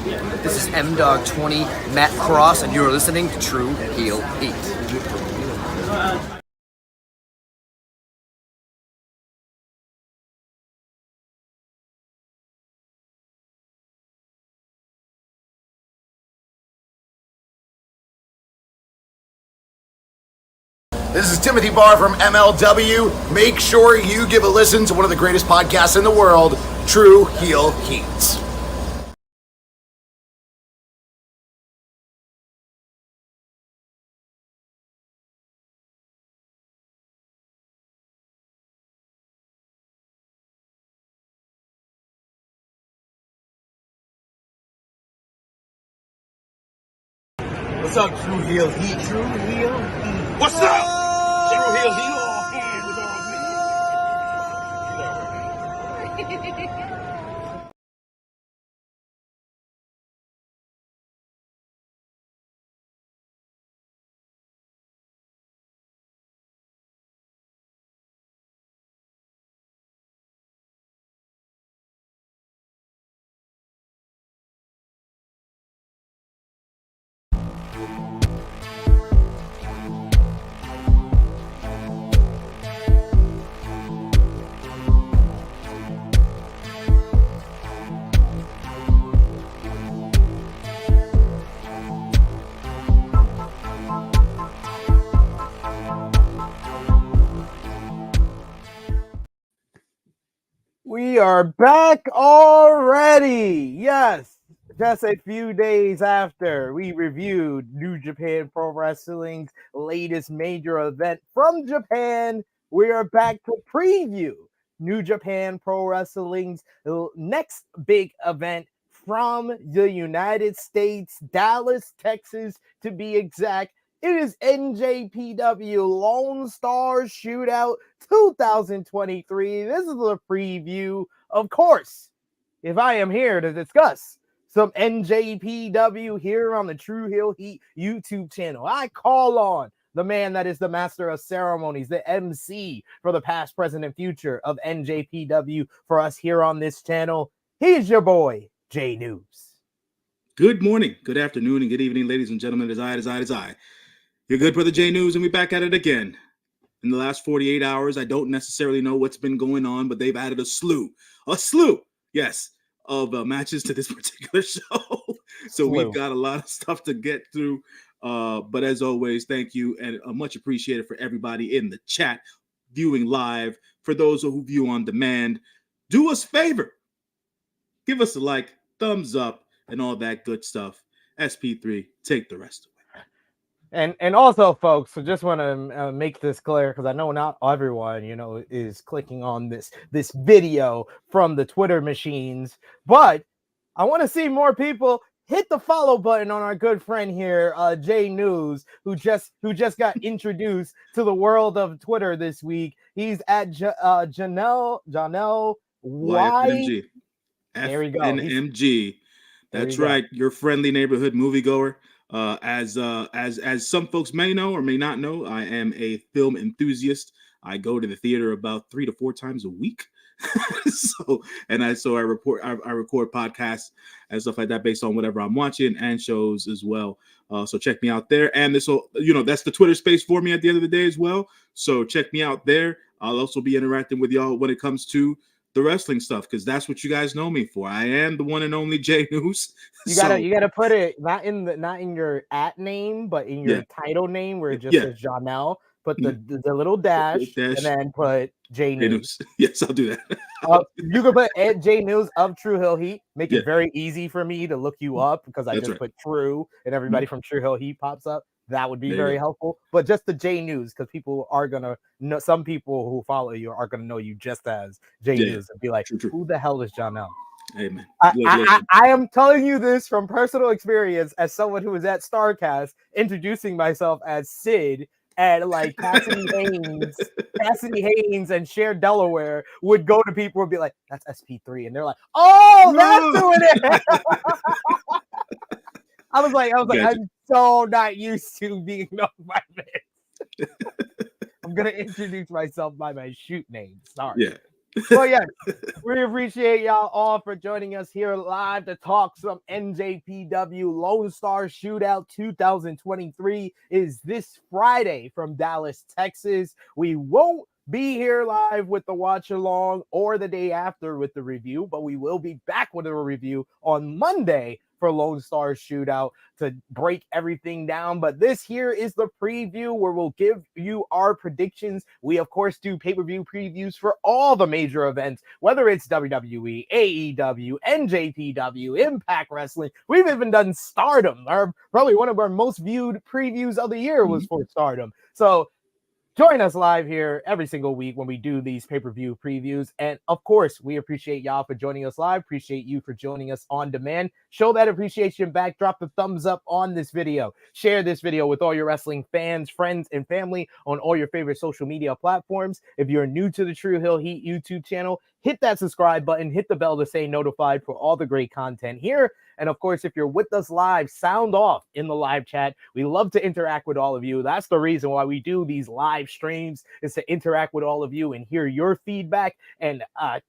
This is M-Dog20, Matt Cross, and you're listening to True Heel Heat. This is Timothy Barr from MLW. Make sure you give a listen to one of the greatest podcasts in the world, True Heel Heat. What's up, True Heel Heat? True Heel Heat. What's up? True Heel Heat. We are back already. Yes, just a few days after we reviewed New Japan Pro Wrestling's latest major event from Japan, we are back to preview New Japan Pro Wrestling's next big event from the United States, Dallas, Texas, to be exact. It is NJPW Lonestar Shootout 2023. This is a preview, of course, if I am here to discuss some NJPW here on the True Heel Heat YouTube channel. I call on the man that is the master of ceremonies, the MC for the past, present, and future of NJPW for us here on this channel. He's your boy, J-News. Good morning, good afternoon, and good evening, ladies and gentlemen. It is I. Your good brother J-News, and we're back at it again. In the last 48 hours, I don't necessarily know what's been going on, but they've added a slew, yes, of matches to this particular show. So we've got a lot of stuff to get through. But as always, thank you, and much appreciated for everybody in the chat, viewing live. For those who view on demand, do us a favor. Give us a like, thumbs up, and all that good stuff. SP3, take the rest away. And also, folks, so just want to make this clear, because I know not everyone, is clicking on this video from the Twitter machines, but I want to see more people hit the follow button on our good friend here, J-News, who just got introduced to the world of Twitter this week. He's at Janelle Y. There we go. FNMG. That's right. Your friendly neighborhood moviegoer. As some folks may know or may not know, I am a film enthusiast. I go to the theater about 3 to 4 times a week. so I record podcasts and stuff like that based on whatever I'm watching, and shows as well. So check me out there. And this will, that's the Twitter space for me at the end of the day as well. So check me out there. I'll also be interacting with y'all when it comes to the wrestling stuff, because that's what you guys know me for. I am the one and only J-News. You gotta put it not in your at name, but in your title name, where it just says Janelle. Put the little dash, and then put J-News. Yes, I'll do that. You can put at J-News of True Heel Heat. Make it very easy for me to look you up, because I just put True, and everybody from True Heel Heat pops up. That would be very helpful. But just the J-News, because people are going to know, some people who follow you are going to know you just as J-News and be like, who the hell is Janelle? Amen. I am telling you this from personal experience as someone who was at StarCast, introducing myself as Sid, and like Cassidy Haynes and Cher Delaware would go to people and be like, that's SP3. And they're like, oh, that's who it is. I was like, I'm so not used to being known by this. I'm gonna introduce myself by my shoot name. Sorry. Yeah. Well, yeah, we appreciate y'all all for joining us here live to talk some NJPW Lonestar Shootout 2023 is this Friday from Dallas, Texas. We won't be here live with the watch along or the day after with the review, but we will be back with a review on Monday for Lonestar Shootout to break everything down. But this here is the preview where we'll give you our predictions. We, of course, do pay-per-view previews for all the major events, whether it's WWE, AEW, NJPW, Impact Wrestling. We've even done Stardom. Probably one of our most viewed previews of the year was for Stardom. So join us live here every single week when we do these pay-per-view previews. And of course, we appreciate y'all for joining us live. Appreciate you for joining us on demand. Show that appreciation back. Drop the thumbs up on this video. Share this video with all your wrestling fans, friends, and family on all your favorite social media platforms. If you're new to the True Hill Heat YouTube channel, hit that subscribe button, hit the bell to stay notified for all the great content here. And of course, if you're with us live, sound off in the live chat. We love to interact with all of you. That's the reason why we do these live streams, is to interact with all of you and hear your feedback and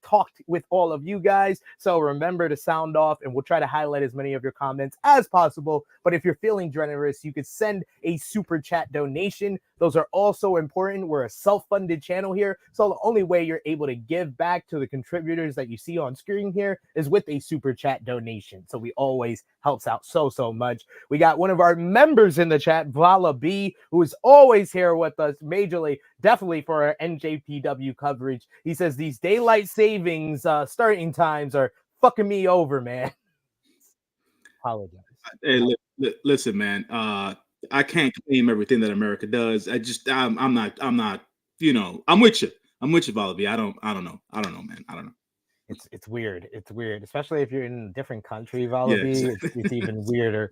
talk with all of you guys. So remember to sound off, and we'll try to highlight as many of your comments as possible. But if you're feeling generous, you could send a super chat donation. Those are also important. We're a self-funded channel here, so the only way you're able to give back to the contributors that you see on screen here is with a super chat donation. So we always helps out so much. We got one of our members in the chat, Vala B, who is always here with us majorly, definitely for our NJPW coverage. He says these daylight savings starting times are fucking me over, man. Apologize. Hey, listen, man. I can't claim everything that America does. I'm not. You know, I'm with you. I'm with you, Vala B. I don't know, man. I don't know. It's weird. It's weird, especially if you're in a different country, Vala B. Exactly. It's even weirder.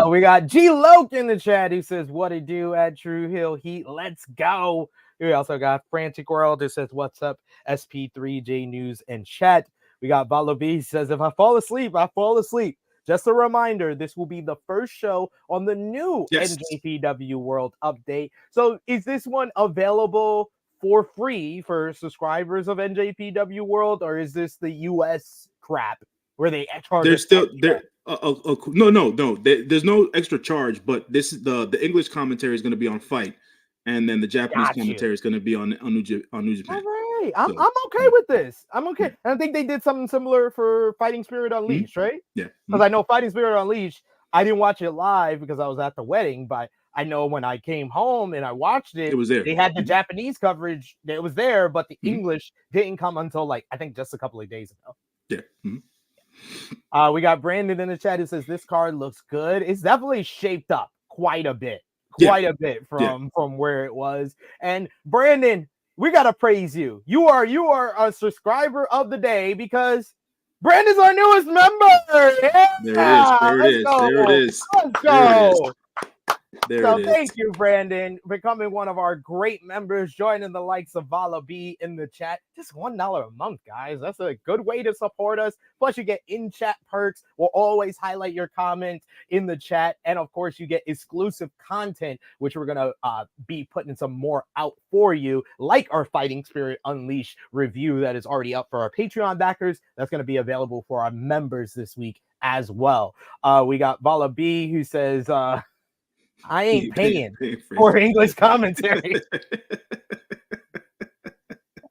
We got G Loke in the chat who says, "What it do at True Hill Heat? Let's go." We also got Frantic World who says, "What's up?" SP3 J-News and chat. We got Vala B who says, "If I fall asleep, I fall asleep." Just a reminder, this will be the first show on the new NJPW World update. So is this one available for free for subscribers of NJPW World, or is this the US crap where they charge? There's still there. No. There's no extra charge, but this is the English commentary is going to be on Fight, and then the Japanese commentary is going to be on New Japan. All right, I'm okay with this. I'm okay. And I think they did something similar for Fighting Spirit Unleashed, right? Yeah. Because I know Fighting Spirit Unleashed, I didn't watch it live because I was at the wedding, but I know when I came home and I watched it, it was there. They had the Japanese coverage. It was there, but the English didn't come until I think just a couple of days ago. Yeah. We got Brandon in the chat who says this card looks good. It's definitely shaped up quite a bit from where it was. And Brandon, we gotta praise you. You are a subscriber of the day because Brandon's our newest member. Yeah, there it is. Let's go. So thank you, Brandon, for becoming one of our great members, joining the likes of Vala B in the chat. Just $1 a month, guys. That's a good way to support us. Plus, you get in-chat perks. We'll always highlight your comments in the chat. And, of course, you get exclusive content, which we're going to be putting some more out for you, like our Fighting Spirit Unleashed review that is already up for our Patreon backers. That's going to be available for our members this week as well. We got Vala B who says... I ain't paying for English commentary.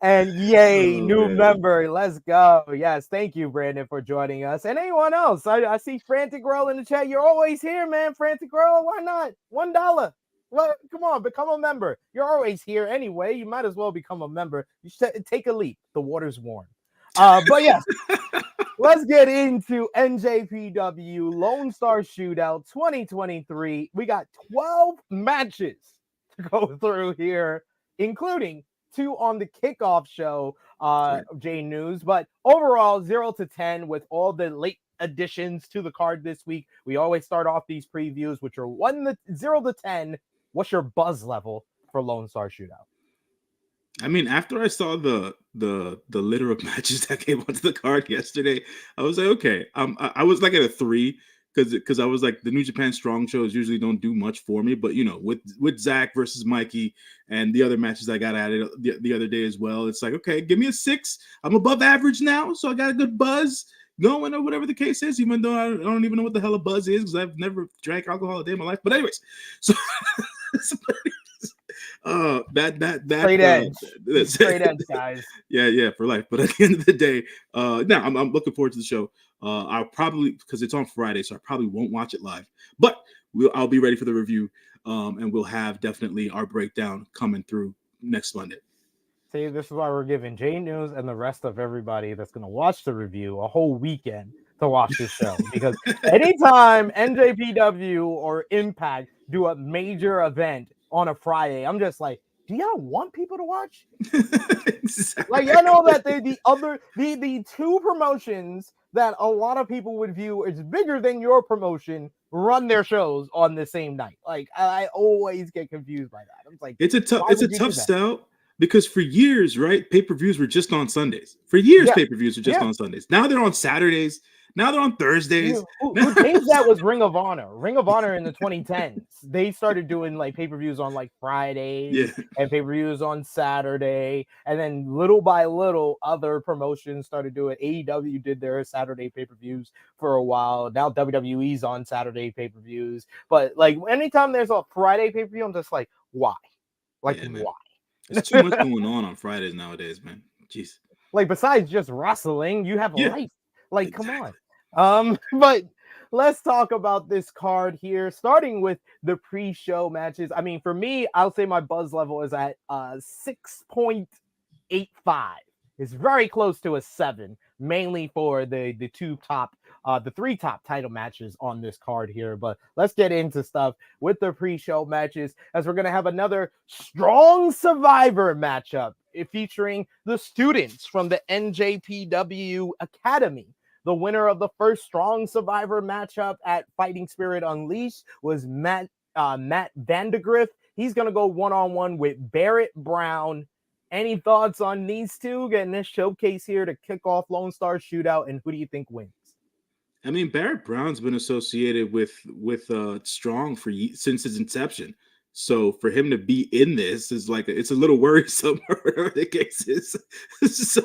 And yay, new member. Let's go. Yes, thank you, Brandon, for joining us. And anyone else? I see Frantic Girl in the chat. You're always here, man. Frantic Girl, why not? $1. Well, come on, become a member. You're always here anyway. You might as well become a member. You should take a leap. The water's warm. But yes. Let's get into NJPW Lonestar Shootout 2023. We got 12 matches to go through here, including 2 on the kickoff show, J-News. But overall, 0 to 10 with all the late additions to the card this week. We always start off these previews, which are 0 to 10. What's your buzz level for Lonestar Shootout? I mean, after I saw the litter of matches that came onto the card yesterday, I was like, okay. I was like at a 3 because I was like, the New Japan Strong shows usually don't do much for me, but with Zack versus Mikey and the other matches I got added the other day as well, it's like, okay, give me a 6. I'm above average now, so I got a good buzz going or whatever the case is, even though I don't even know what the hell a buzz is because I've never drank alcohol a day in my life. But anyways, so straight edge. Straight edge, guys. Yeah, for life. But at the end of the day, I'm looking forward to the show. I'll probably, because it's on Friday, so I probably won't watch it live, but I'll be ready for the review, and we'll have definitely our breakdown coming through next Monday. See, this is why we're giving J-News and the rest of everybody that's going to watch the review a whole weekend to watch this show. Because anytime NJPW or Impact do a major event on a Friday, I'm just like, do y'all want people to watch? Like, I know that the two promotions that a lot of people would view as bigger than your promotion run their shows on the same night. Like, I always get confused by that. I'm like, it's a tough sell because for years, right, pay-per-views were just on Sundays. For years, pay-per-views were just on Sundays. Now they're on Saturdays. Now they're on Thursdays. Who changed that was Ring of Honor. Ring of Honor in the 2010s. They started doing like pay-per-views on like Fridays and pay-per-views on Saturday. And then little by little, other promotions started doing. AEW did their Saturday pay-per-views for a while. Now WWE's on Saturday pay-per-views. But like anytime there's a Friday pay-per-view, I'm just like, why? Like, why? There's too much going on Fridays nowadays, man. Jeez. Like, besides just wrestling, you have life. Like, exactly. Come on. But let's talk about this card here, starting with the pre-show matches. I mean, for me, I'll say my buzz level is at 6.85. It's very close to a 7, mainly for the three top title matches on this card here. But let's get into stuff with the pre-show matches, as we're going to have another strong Survivor matchup featuring the students from the NJPW Academy. The winner of the first Strong Survivor matchup at Fighting Spirit Unleashed was Matt Vandegrift. He's going to go one-on-one with Barrett Brown. Any thoughts on these two getting this showcase here to kick off Lone Star Shootout, and who do you think wins? I mean, Barrett Brown's been associated with Strong since his inception. So for him to be in this is like it's a little worrisome, whatever the case is. So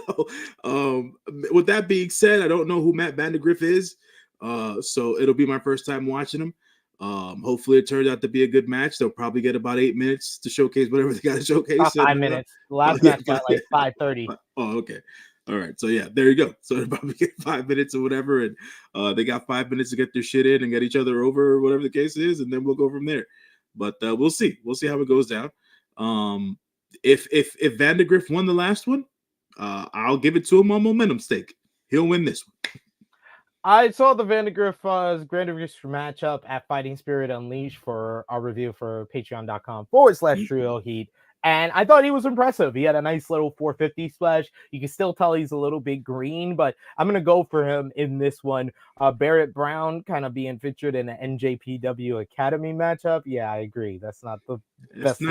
with that being said, I don't know who Matt Vandegrift is. So it'll be my first time watching him. Hopefully it turns out to be a good match. They'll probably get about 8 minutes to showcase whatever they got to showcase. 5 minutes. The last match got like 5:30. Oh, okay. All right. So yeah, there you go. So they'll probably get 5 minutes or whatever, and they got 5 minutes to get their shit in and get each other over, or whatever the case is, and then we'll go from there. But we'll see. We'll see how it goes down. If Vandegrift won the last one, I'll give it to him on momentum stake. He'll win this one. I saw the Vandegrift matchup at Fighting Spirit Unleashed for our review for patreon.com/Trio Heat. And I thought he was impressive. He had a nice little 450 splash. You can still tell he's a little bit green, but I'm going to go for him in this one. Barrett Brown kind of being featured in an NJPW Academy matchup. Yeah, I agree. That's not the best.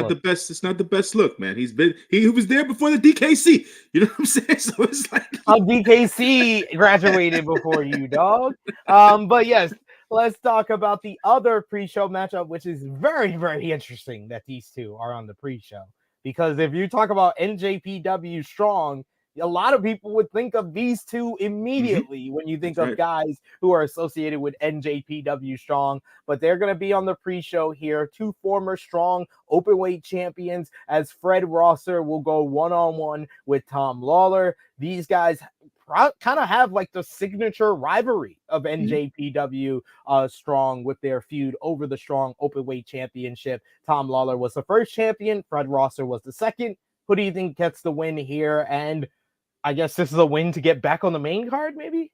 It's not the best look, man. He was there before the DKC. You know what I'm saying? So it's like DKC graduated before you, dog. But yes. Let's talk about the other pre-show matchup, which is very, very interesting that these two are on the pre-show. Because if you talk about NJPW Strong, a lot of people would think of these two immediately when you think of guys who are associated with NJPW Strong. But they're going to be on the pre-show here. Two former Strong openweight champions, as Fred Rosser will go one-on-one with Tom Lawler. These guys kind of have like the signature rivalry of NJPW Strong with their feud over the Strong Openweight Championship. Tom Lawler was the first champion. Fred Rosser was the second. Who do you think gets the win here? And I guess this is a win to get back on the main card, maybe?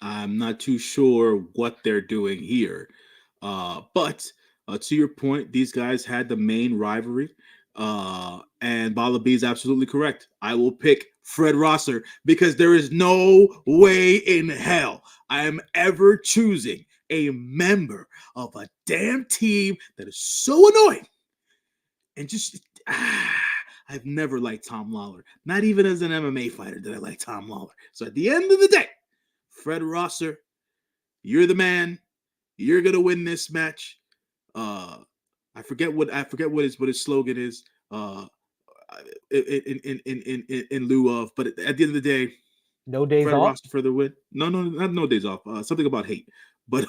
I'm not too sure what they're doing here. But to your point, these guys had the main rivalry. And Bala B is absolutely correct. I will pick Fred Rosser because there is no way in hell I am ever choosing a member of a damn team that is so annoying. And just, I've never liked Tom Lawler. Not even as an MMA fighter did I like Tom Lawler. So at the end of the day, Fred Rosser, you're the man. You're gonna win this match. I forget what his slogan is. In lieu of, but at the end of the day, no days Fred off. Roster for the win. No, not no days off. Something about hate. But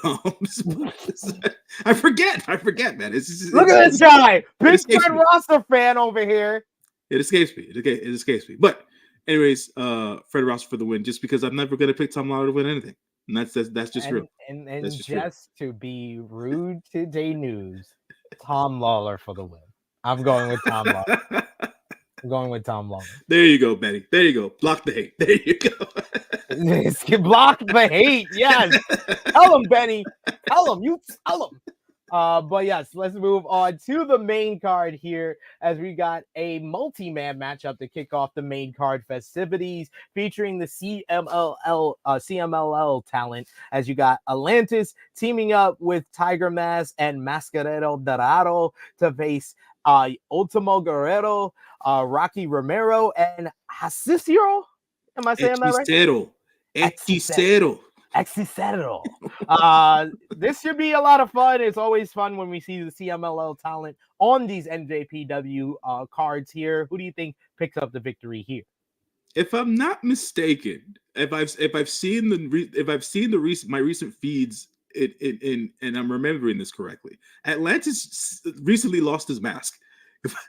I forget, man. Look at this guy, big Fred Roster fan over here. It escapes me. It escapes me. But anyways, Fred Roster for the win. Just because I'm never gonna pick Tom Lawler to win anything, and that's just real. And just to be rude to J-News, Tom Lawler for the win. I'm going with Tom Lawler. I'm going with Tom Lawler. There you go, Benny. There you go. Block the hate. There you go. Block the hate. Yes. Tell him, Benny. Tell him. You tell him. But yes, let's move on to the main card here as we got a multi-man matchup to kick off the main card festivities featuring the CMLL talent as you got Atlantis teaming up with Tiger Mask and Mascarero Dorado to face Ultimo Guerrero, Rocky Romero, and Hachicero. Am I saying that right? Hechicero. This should be a lot of fun. It's always fun when we see the CMLL talent on these NJPW cards here. Who do you think picks up the victory here? If I'm not mistaken, if I've seen my recent feeds and I'm remembering this correctly, Atlantis recently lost his mask.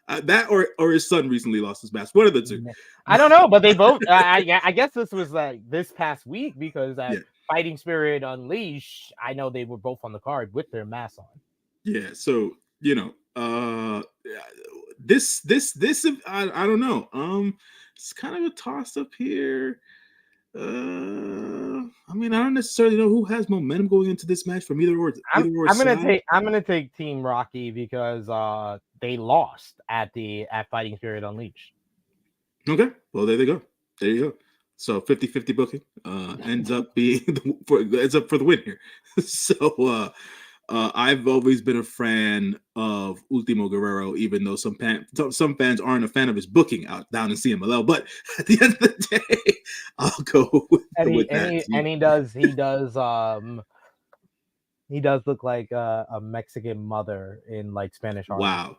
That or his son recently lost his mask. One of the two. I don't know, but they both. I guess this was like this past week because Fighting Spirit Unleashed, I know they were both on the card with their masks on. Yeah, so this I don't know. It's kind of a toss up here. I mean, I don't necessarily know who has momentum going into this match from either or. I'm gonna take Team Rocky because they lost at Fighting Spirit Unleashed. Okay, well there they go. There you go. So 50-50 booking ends up being for the win here. So I've always been a fan of Ultimo Guerrero, even though some fans aren't a fan of his booking down in CMLL. But at the end of the day, I'll go with that. And he does look like a Mexican mother in like Spanish art. Wow.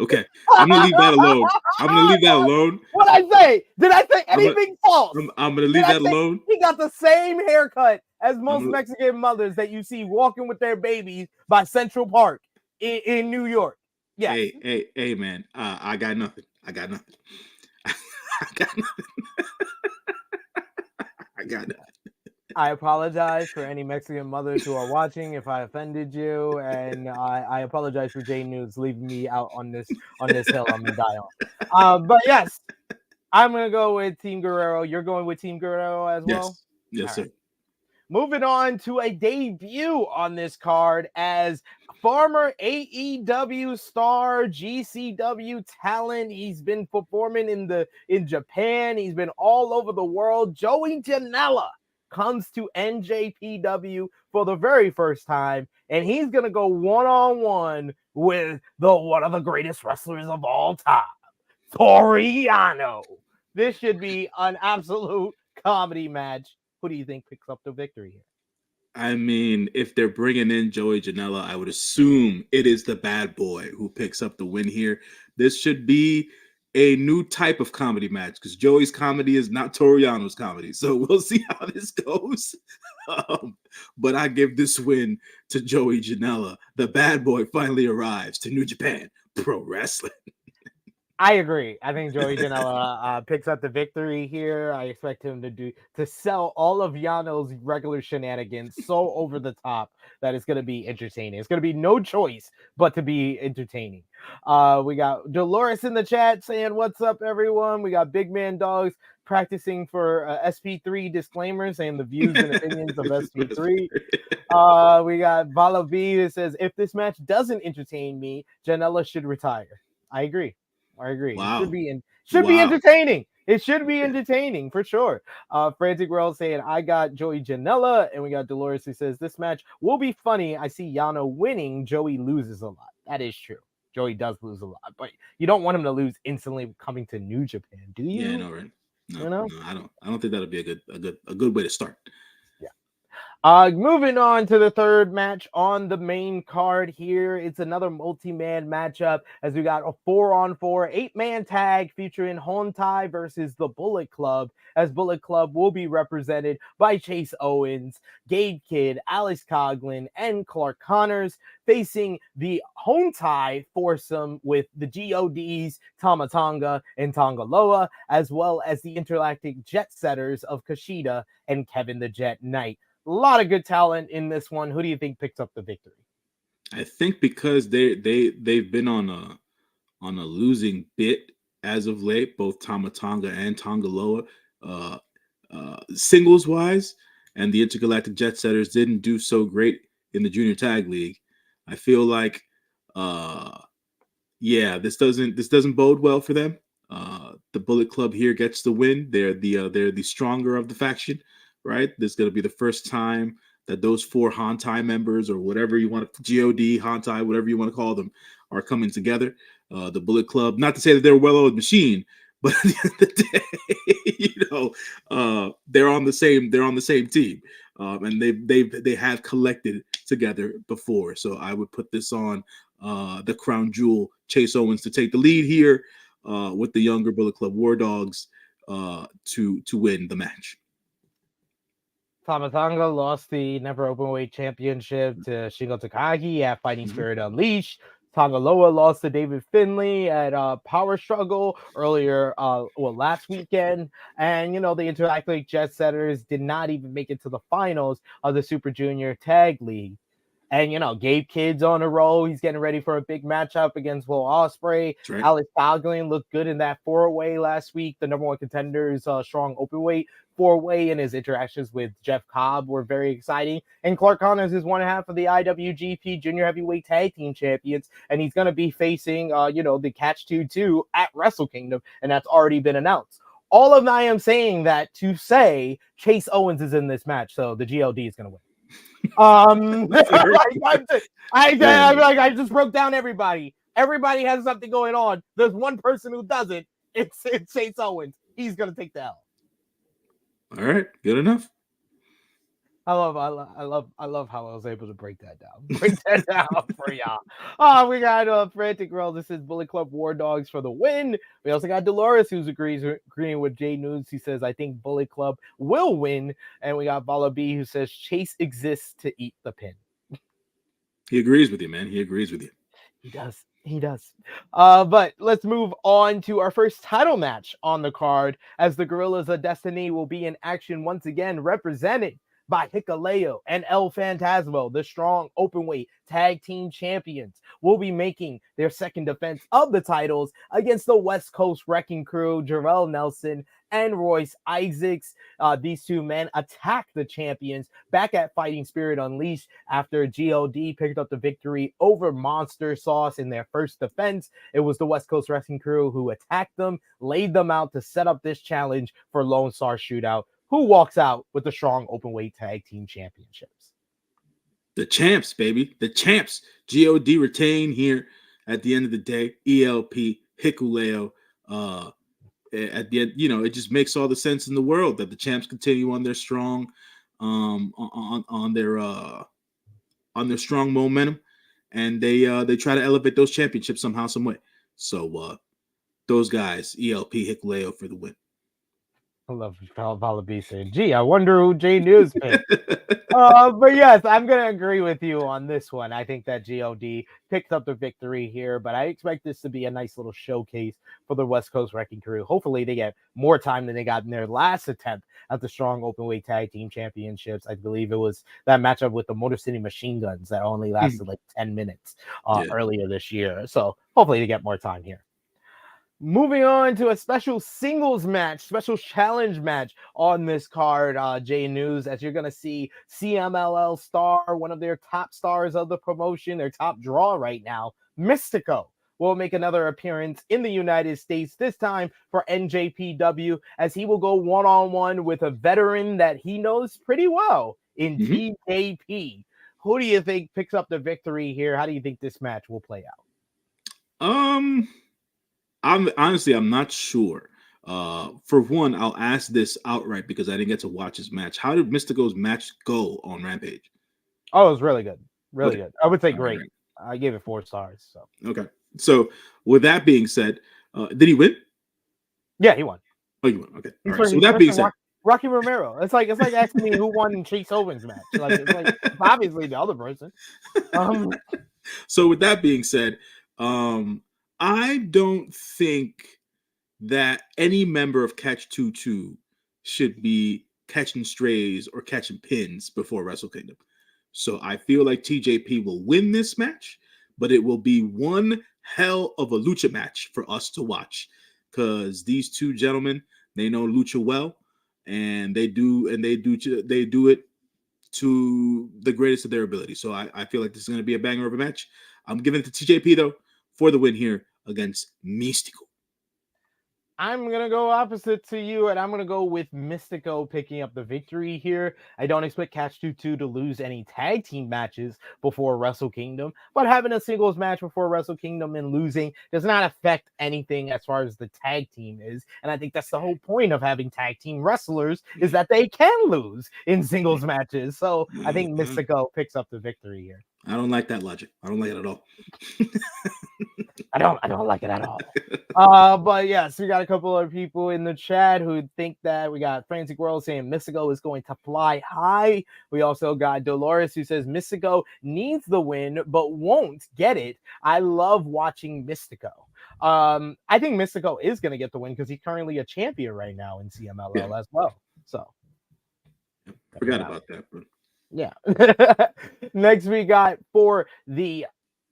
Okay, I'm gonna leave that alone. What'd I say? Did I say anything false? I'm gonna leave that alone. He got the same haircut as most Mexican mothers that you see walking with their babies by Central Park in New York. Yeah. Hey, man. I got nothing. I got nothing. I apologize for any Mexican mothers who are watching if I offended you, and I apologize for J-News leaving me out on this hill I'm gonna die on. But yes, I'm gonna go with Team Guerrero. You're going with Team Guerrero as well? Yes, sir. Right. Moving on to a debut on this card as former AEW star, GCW talent. He's been performing in Japan. He's been all over the world. Joey Janela comes to NJPW for the very first time, and he's gonna go one-on-one with one of the greatest wrestlers of all time, Toriano. This should be an absolute comedy match. Who do you think picks up the victory here? I mean, if they're bringing in Joey Janela, I would assume it is the bad boy who picks up the win here. This should be a new type of comedy match because Joey's comedy is not Toriano's comedy. So we'll see how this goes. But I give this win to Joey Janela. The bad boy finally arrives to New Japan Pro Wrestling. I agree. I think Joey Janela picks up the victory here. I expect him to sell all of Yano's regular shenanigans so over the top that it's going to be entertaining. It's going to be no choice but to be entertaining. We got Dolores in the chat saying, "What's up, everyone?" We got Big Man Dogs practicing for SP3 disclaimers saying the views and opinions of SP3. We got Vala V that says, "If this match doesn't entertain me, Janela should retire." I agree. Wow. It should be entertaining. It should be entertaining for sure. Frantic World saying, "I got Joey Janela," and we got Dolores who says, "This match will be funny. I see Yano winning. Joey loses a lot." That is true. Joey does lose a lot, but you don't want him to lose instantly coming to New Japan, do you? Yeah, no, right. No, I don't think that'll be a good way to start. Yeah. Moving on to the third match on the main card here. It's another multi-man matchup as we got a 4-on-4 8-man tag featuring Hontai versus the Bullet Club, as Bullet Club will be represented by Chase Owens, Gabe Kidd, Alex Coughlin, and Clark Connors, facing the Hontai foursome with the GODs, Tama Tonga and Tongaloa, as well as the Intergalactic Jet Setters of Kushida and Kevin the Jet Knight. A lot of good talent in this one. Who do you think picks up the victory? I think because they've been on a losing bit as of late, both Tama Tonga and Tongaloa, singles wise, and the Intergalactic Jet Setters didn't do so great in the Junior Tag League. I feel like, this doesn't bode well for them. The Bullet Club here gets the win. They're the stronger of the faction. Right, this is going to be the first time that those 4 Hontai members, or whatever you want to, God, Hontai, whatever you want to call them, are coming together. The Bullet Club, not to say that they're a well-oiled machine, but at the end of the day, they're on the same team, and they have collected together before. So I would put this on the crown jewel, Chase Owens, to take the lead here with the younger Bullet Club War Dogs to win the match. Tama Tonga lost the Never Openweight Championship to Shingo Takagi at Fighting Spirit Unleashed. Tongaloa lost to David Finlay at Power Struggle earlier, last weekend. And, the Intergalactic Jet Setters did not even make it to the finals of the Super Junior Tag League. And, Gabe Kidd's on a roll. He's getting ready for a big matchup against Will Ospreay. Right. Alex Coughlin looked good in that 4-way last week. The number one contender's strong openweight 4-way, and his interactions with Jeff Cobb were very exciting. And Clark Connors is one half of the IWGP Junior Heavyweight Tag Team Champions, and he's going to be facing, the Catch 2-2 at Wrestle Kingdom, and that's already been announced. All of I am saying that to say Chase Owens is in this match, so the GOD is going to win. I just broke down everybody. Everybody has something going on. There's one person who doesn't. It's Chase Owens. He's going to take the L. All right, good enough. I love how I was able to break that down for y'all. We got Frantic Girl. This is Bullet Club War Dogs for the win. We also got Dolores, who's agreeing with J-News. He says, I think Bullet Club will win. And we got Vala B, who says Chase exists to eat the pin. He agrees with you, man. He agrees with you. He does. But let's move on to our first title match on the card, as the Gorillas of Destiny will be in action once again, represented by Hikuleo and El Phantasmo. The strong openweight tag team champions will be making their second defense of the titles against the West Coast Wrecking Crew, Jarrell Nelson and Royce Isaacs. These two men attack the champions back at Fighting Spirit Unleashed after God picked up the victory over Monster Sauce in their first defense. It was the West Coast Wrestling Crew who attacked them, laid them out to set up this challenge for Lonestar Shootout, who walks out with the strong openweight tag team championships. The champs, baby. The champs. God retain here at the end of the day. ELP, Hikuleo. At the end, it just makes all the sense in the world that the champs continue on their strong, on their strong momentum, and they try to elevate those championships somehow, some way. So those guys, ELP, Hikuleo for the win. I love Vala B saying, gee, I wonder who J-News picked. But yes, I'm going to agree with you on this one. I think that God picked up the victory here, but I expect this to be a nice little showcase for the West Coast Wrecking Crew. Hopefully they get more time than they got in their last attempt at the strong openweight tag team championships. I believe it was that matchup with the Motor City Machine Guns that only lasted like 10 minutes earlier this year. So hopefully they get more time here. Moving on to a special singles match, special challenge match on this card, J-News, as you're going to see CMLL star, one of their top stars of the promotion, their top draw right now, Mystico, will make another appearance in the United States, this time for NJPW, as he will go one-on-one with a veteran that he knows pretty well in TJP. Who do you think picks up the victory here? How do you think this match will play out? I'm not sure. For one, I'll ask this outright because I didn't get to watch his match. How did Mystico's match go on Rampage? Oh, it was really good. Really Okay. good. I would say All great. right. I gave it 4 stars. So Okay. So with that being said, did he win? yeah, he won. Oh, you won. Okay. All He's right. So with that being said, Rocky Romero. It's like asking me who won Chase Owens' match. It's obviously the other person. So with that being said, I don't think that any member of Catch 22 should be catching strays or catching pins before Wrestle Kingdom. So I feel like TJP will win this match, but it will be one hell of a lucha match for us to watch because these two gentlemen, they know lucha well, and they do it to the greatest of their ability. So I feel like this is going to be a banger of a match. I'm giving it to TJP though for the win here against Místico. I'm going to go opposite to you, and I'm going to go with Mystico picking up the victory here. I don't expect Catch 22 to lose any tag team matches before Wrestle Kingdom, but having a singles match before Wrestle Kingdom and losing does not affect anything as far as the tag team is. And I think that's the whole point of having tag team wrestlers is that they can lose in singles matches. So I think Mystico picks up the victory here. I don't like that logic. I don't like it at all. I don't like it at all. But yes, we got a couple of people in the chat who think that we got Frantic World saying Mystico is going to fly high. We also got Dolores who says Mystico needs the win but won't get it. I love watching Mystico. I think Mystico is going to get the win because he's currently a champion right now in CMLL as well. So forgot about that. Bro. Yeah. Next we got for the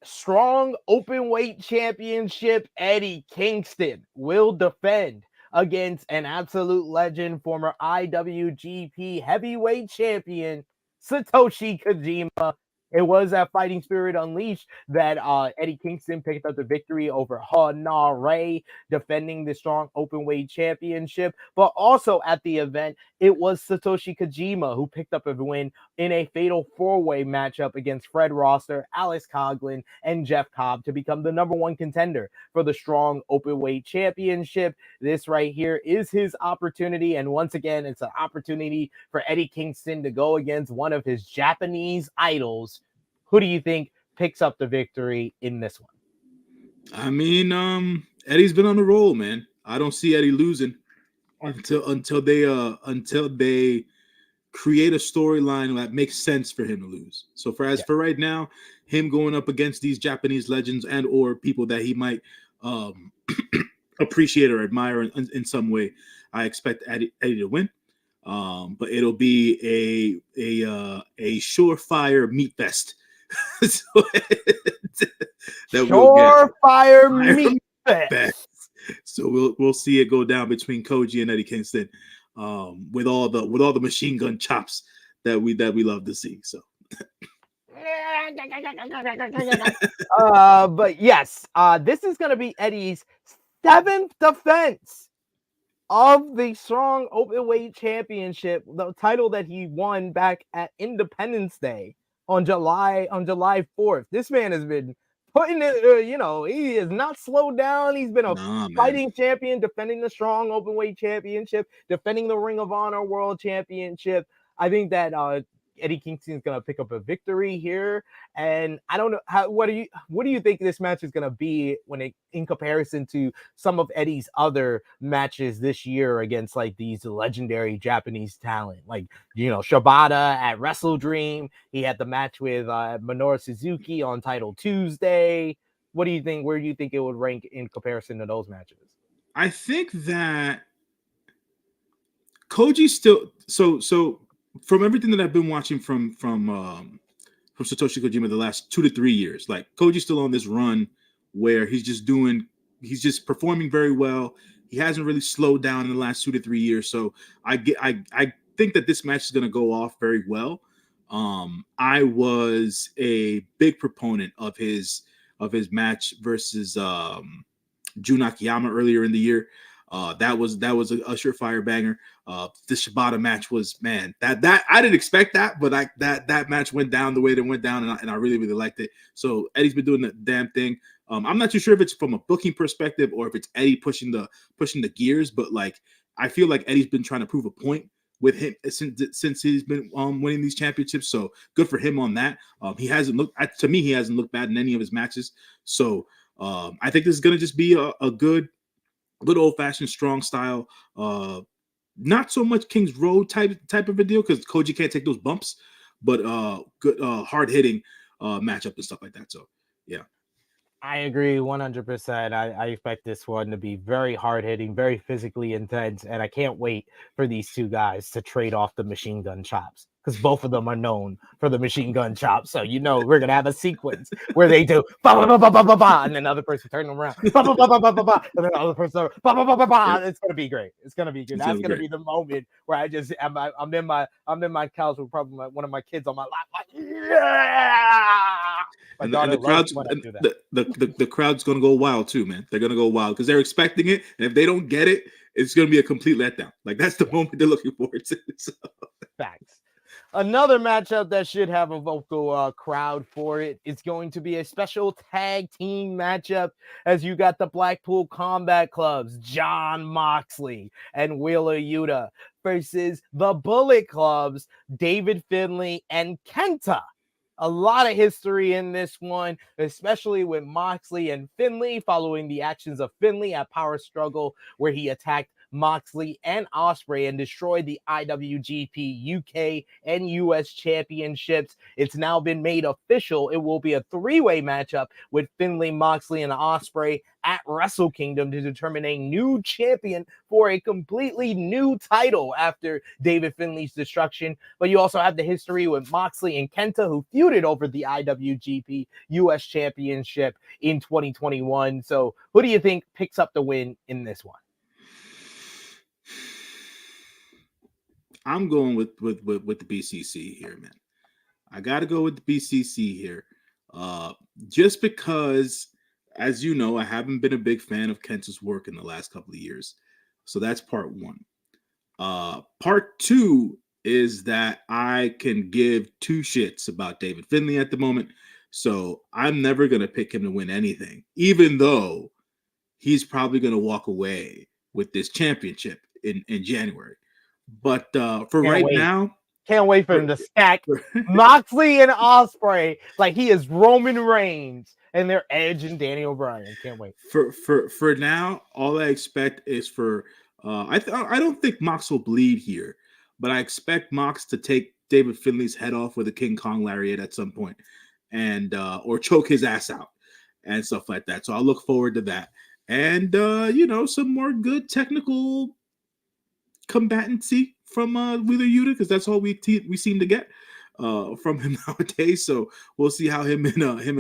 Strong Openweight Championship, Eddie Kingston will defend against an absolute legend, former IWGP Heavyweight Champion, Satoshi Kojima. It was at Fighting Spirit Unleashed that Eddie Kingston picked up the victory over Ha-Na Ray, defending the Strong Openweight Championship. But also at the event, it was Satoshi Kojima who picked up a win in a fatal 4-way matchup against Fred Rosser, Alex Coughlin, and Jeff Cobb to become the #1 contender for the Strong Openweight Championship. This right here is his opportunity. And once again, it's an opportunity for Eddie Kingston to go against one of his Japanese idols. Who do you think picks up the victory in this one? I mean, Eddie's been on the roll, man. I don't see Eddie losing until they create a storyline that makes sense for him to lose. So for right now, him going up against these Japanese legends and or people that he might appreciate or admire in some way, I expect Eddie to win. But it'll be a surefire meat fest. Surefire meat fest. So we'll see it go down between Koji and Eddie Kingston, with all the machine gun chops that we love to see. So, but yes, this is gonna be Eddie's 7th defense of the Strong Openweight Championship, the title that he won back at Independence Day on July 4th. This man has been putting it, he is not slowed down. He's been a fighting champion, defending the Strong Openweight Championship, defending the Ring of Honor World Championship. I think that Eddie Kingston is going to pick up a victory here, and I don't know what do you think this match is going to be in comparison to some of Eddie's other matches this year against like these legendary Japanese talent, like Shibata at Wrestle Dream. He had the match with Minoru Suzuki on Title Tuesday. What do you think? Where do you think it would rank in comparison to those matches? I think that Koji still so. From everything that I've been watching from Satoshi Kojima the last 2 to 3 years, like Koji's still on this run where he's just performing very well. He hasn't really slowed down in the last 2 to 3 years. So I think that this match is going to go off very well. I was a big proponent of his match versus Jun Akiyama earlier in the year. That was a surefire banger. The Shibata match was, man, that I didn't expect that, but that match went down the way that it went down, and I really liked it. So Eddie's been doing the damn thing. I'm not too sure if it's from a booking perspective or if it's Eddie pushing the gears, but like I feel like Eddie's been trying to prove a point with him since he's been winning these championships. So good for him on that. He hasn't looked bad in any of his matches. So I think this is going to just be a good old-fashioned strong style. Not so much King's Road type of a deal because Koji can't take those bumps, but good hard-hitting matchup and stuff like that. So yeah. I agree 100%. I expect this one to be very hard-hitting, very physically intense, and I can't wait for these two guys to trade off the machine gun chops because both of them are known for the machine gun chops. So we're gonna have a sequence where they do ba ba ba ba ba ba ba, and then the other person turn them around, ba ba ba ba ba ba ba, and then the other person ba ba ba ba ba. It's gonna be great. It's gonna be good. That's gonna be the moment where I'm in my couch with probably one of my kids on my lap, like yeah. And the crowd's the crowd's gonna go wild too, man. They're gonna go wild because they're expecting it, and if they don't get it, it's gonna be a complete letdown. Like that's the moment they're looking forward to. So. Facts. Another matchup that should have a vocal crowd for it is going to be a special tag team matchup as you got the Blackpool Combat Club's John Moxley and Wheeler Yuta versus the Bullet Club's David Finlay and Kenta. A lot of history in this one, especially with Moxley and Finlay following the actions of Finlay at Power Struggle, where he attacked Moxley and Ospreay and destroyed the IWGP UK and US championships. It's now been made official. It will be a three-way matchup with Finlay, Moxley, and Ospreay at Wrestle Kingdom to determine a new champion for a completely new title after David Finlay's destruction. But you also have the history with Moxley and Kenta, who feuded over the IWGP US championship in 2021. So who do you think picks up the win in this one? I'm going with the BCC here, man. I got to go with the BCC here, just because, as you know, I haven't been a big fan of Kenta's work in the last couple of years. So that's part one. Part two is that I can give two shits about David Finlay at the moment. So I'm never going to pick him to win anything, even though he's probably going to walk away with this championship in January. But for right now, can't wait for him to stack Moxley and Ospreay like he is Roman Reigns and they're Edge and Danny O'Brien. Can't wait. For now, all I expect is for I don't think Mox will bleed here, but I expect Mox to take David Finlay's head off with a King Kong lariat at some point, and or choke his ass out and stuff like that. So I look forward to that, and some more good technical combatancy from Wheeler Yuta, because that's all we seem to get from him nowadays. So we'll see how him and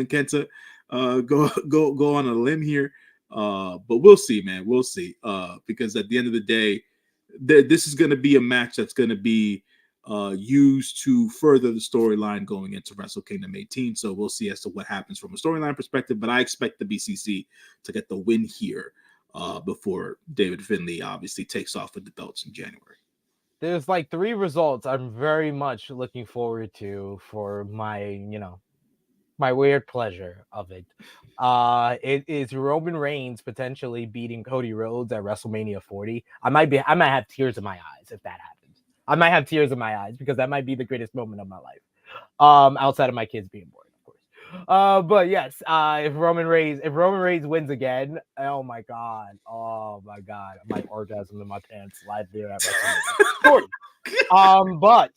Kenta go on a limb here. But we'll see, man. We'll see. Because at the end of the day, this is going to be a match that's going to be used to further the storyline going into Wrestle Kingdom 18. So we'll see as to what happens from a storyline perspective. But I expect the BCC to get the win here before David Finlay obviously takes off with the belts in January. There's like three results I'm very much looking forward to for my, my weird pleasure of it. It is Roman Reigns potentially beating Cody Rhodes at WrestleMania 40. I might have tears in my eyes if that happens. I might have tears in my eyes because that might be the greatest moment of my life. Outside of my kids being born, of course. But yes, if Roman Reigns wins again, oh my god, my orgasm in my pants live there at WrestleMania 40. But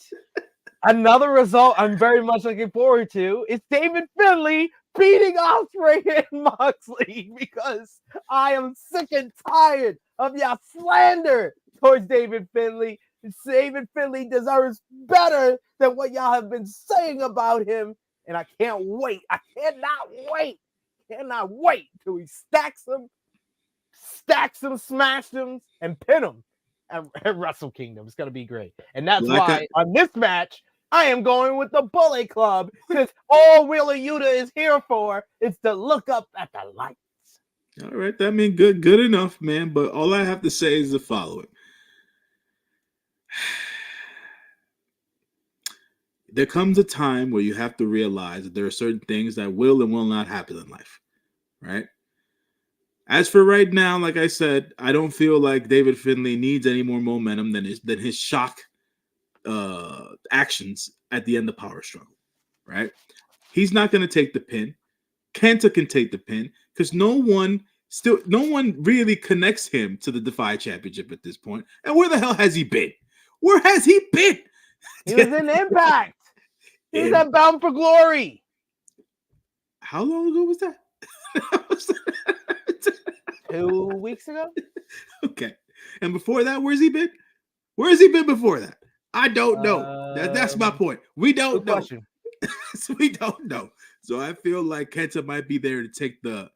another result I'm very much looking forward to is David Finlay beating Ospreay and Moxley, because I am sick and tired of your slander towards David Finlay. David Finlay deserves better than what y'all have been saying about him, and I can't wait. I cannot wait till he stacks them, smash them, and pin them at Wrestle Kingdom. It's gonna be great, and that's why on this match I am going with the Bullet Club, because all Wheeler Yuta is here for is to look up at the lights. All right, that means good enough, man. But all I have to say is the following. There comes a time where you have to realize that there are certain things that will and will not happen in life, right? As for right now, like I said, I don't feel like David Finlay needs any more momentum than his shock actions at the end of Power Struggle, right? He's not going to take the pin. Kenta can take the pin because no one really connects him to the Defy Championship at this point. And where the hell has he been? Where has he been? He was in Impact. He was at Bound for Glory. How long ago was that? 2 weeks ago. Okay. And before that, where's he been? Where has he been before that? I don't know. That's my point. We don't know. We don't know. So I feel like Kenta might be there to take the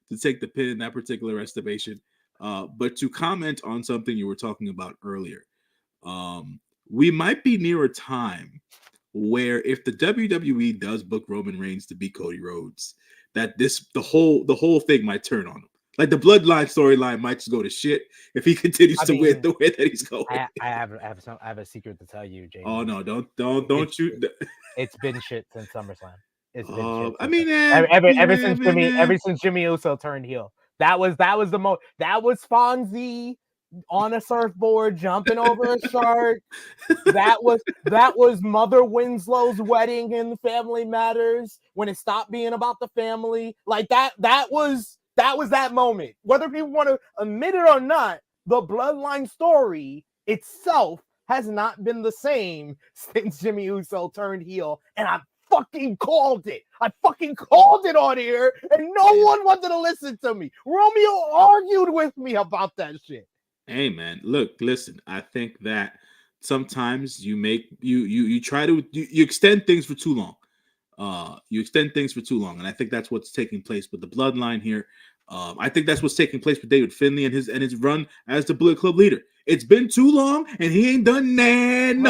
pin in that particular estimation. But to comment on something you were talking about earlier, we might be near a time where if the WWE does book Roman Reigns to beat Cody Rhodes, that the whole thing might turn on him. Like the Bloodline storyline might just go to shit if he continues to win the way that he's going. I have a secret to tell you, James. Oh no, don't you? It's been shit since SummerSlam. It's been shit. I mean, ever since Jimmy Uso turned heel, that was Fonzie on a surfboard jumping over a shark. That was Mother Winslow's wedding in Family Matters when it stopped being about the family. Like that was that moment. Whether people want to admit it or not, the Bloodline story itself has not been the same since Jimmy Uso turned heel, and I fucking called it. I fucking called it on here, and no one wanted to listen to me. Romeo argued with me about that shit. Hey man, listen. I think that sometimes you try to extend things for too long. You extend things for too long, and I think that's what's taking place with the Bloodline here. I think that's what's taking place with David Finlay and his run as the Bullet Club leader. It's been too long, and he ain't done nothing.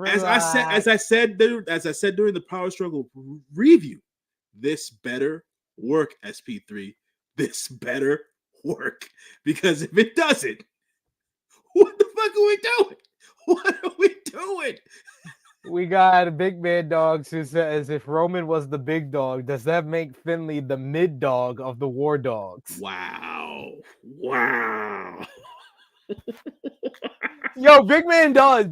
As I said during the Power Struggle review, this better work, SP3. This better work, because if it doesn't, what the fuck are we doing? What are we doing? We got Big Man Dogs who says, if Roman was the big dog, does that make Finlay the mid dog of the War Dogs? Wow. Yo, Big Man Dogs,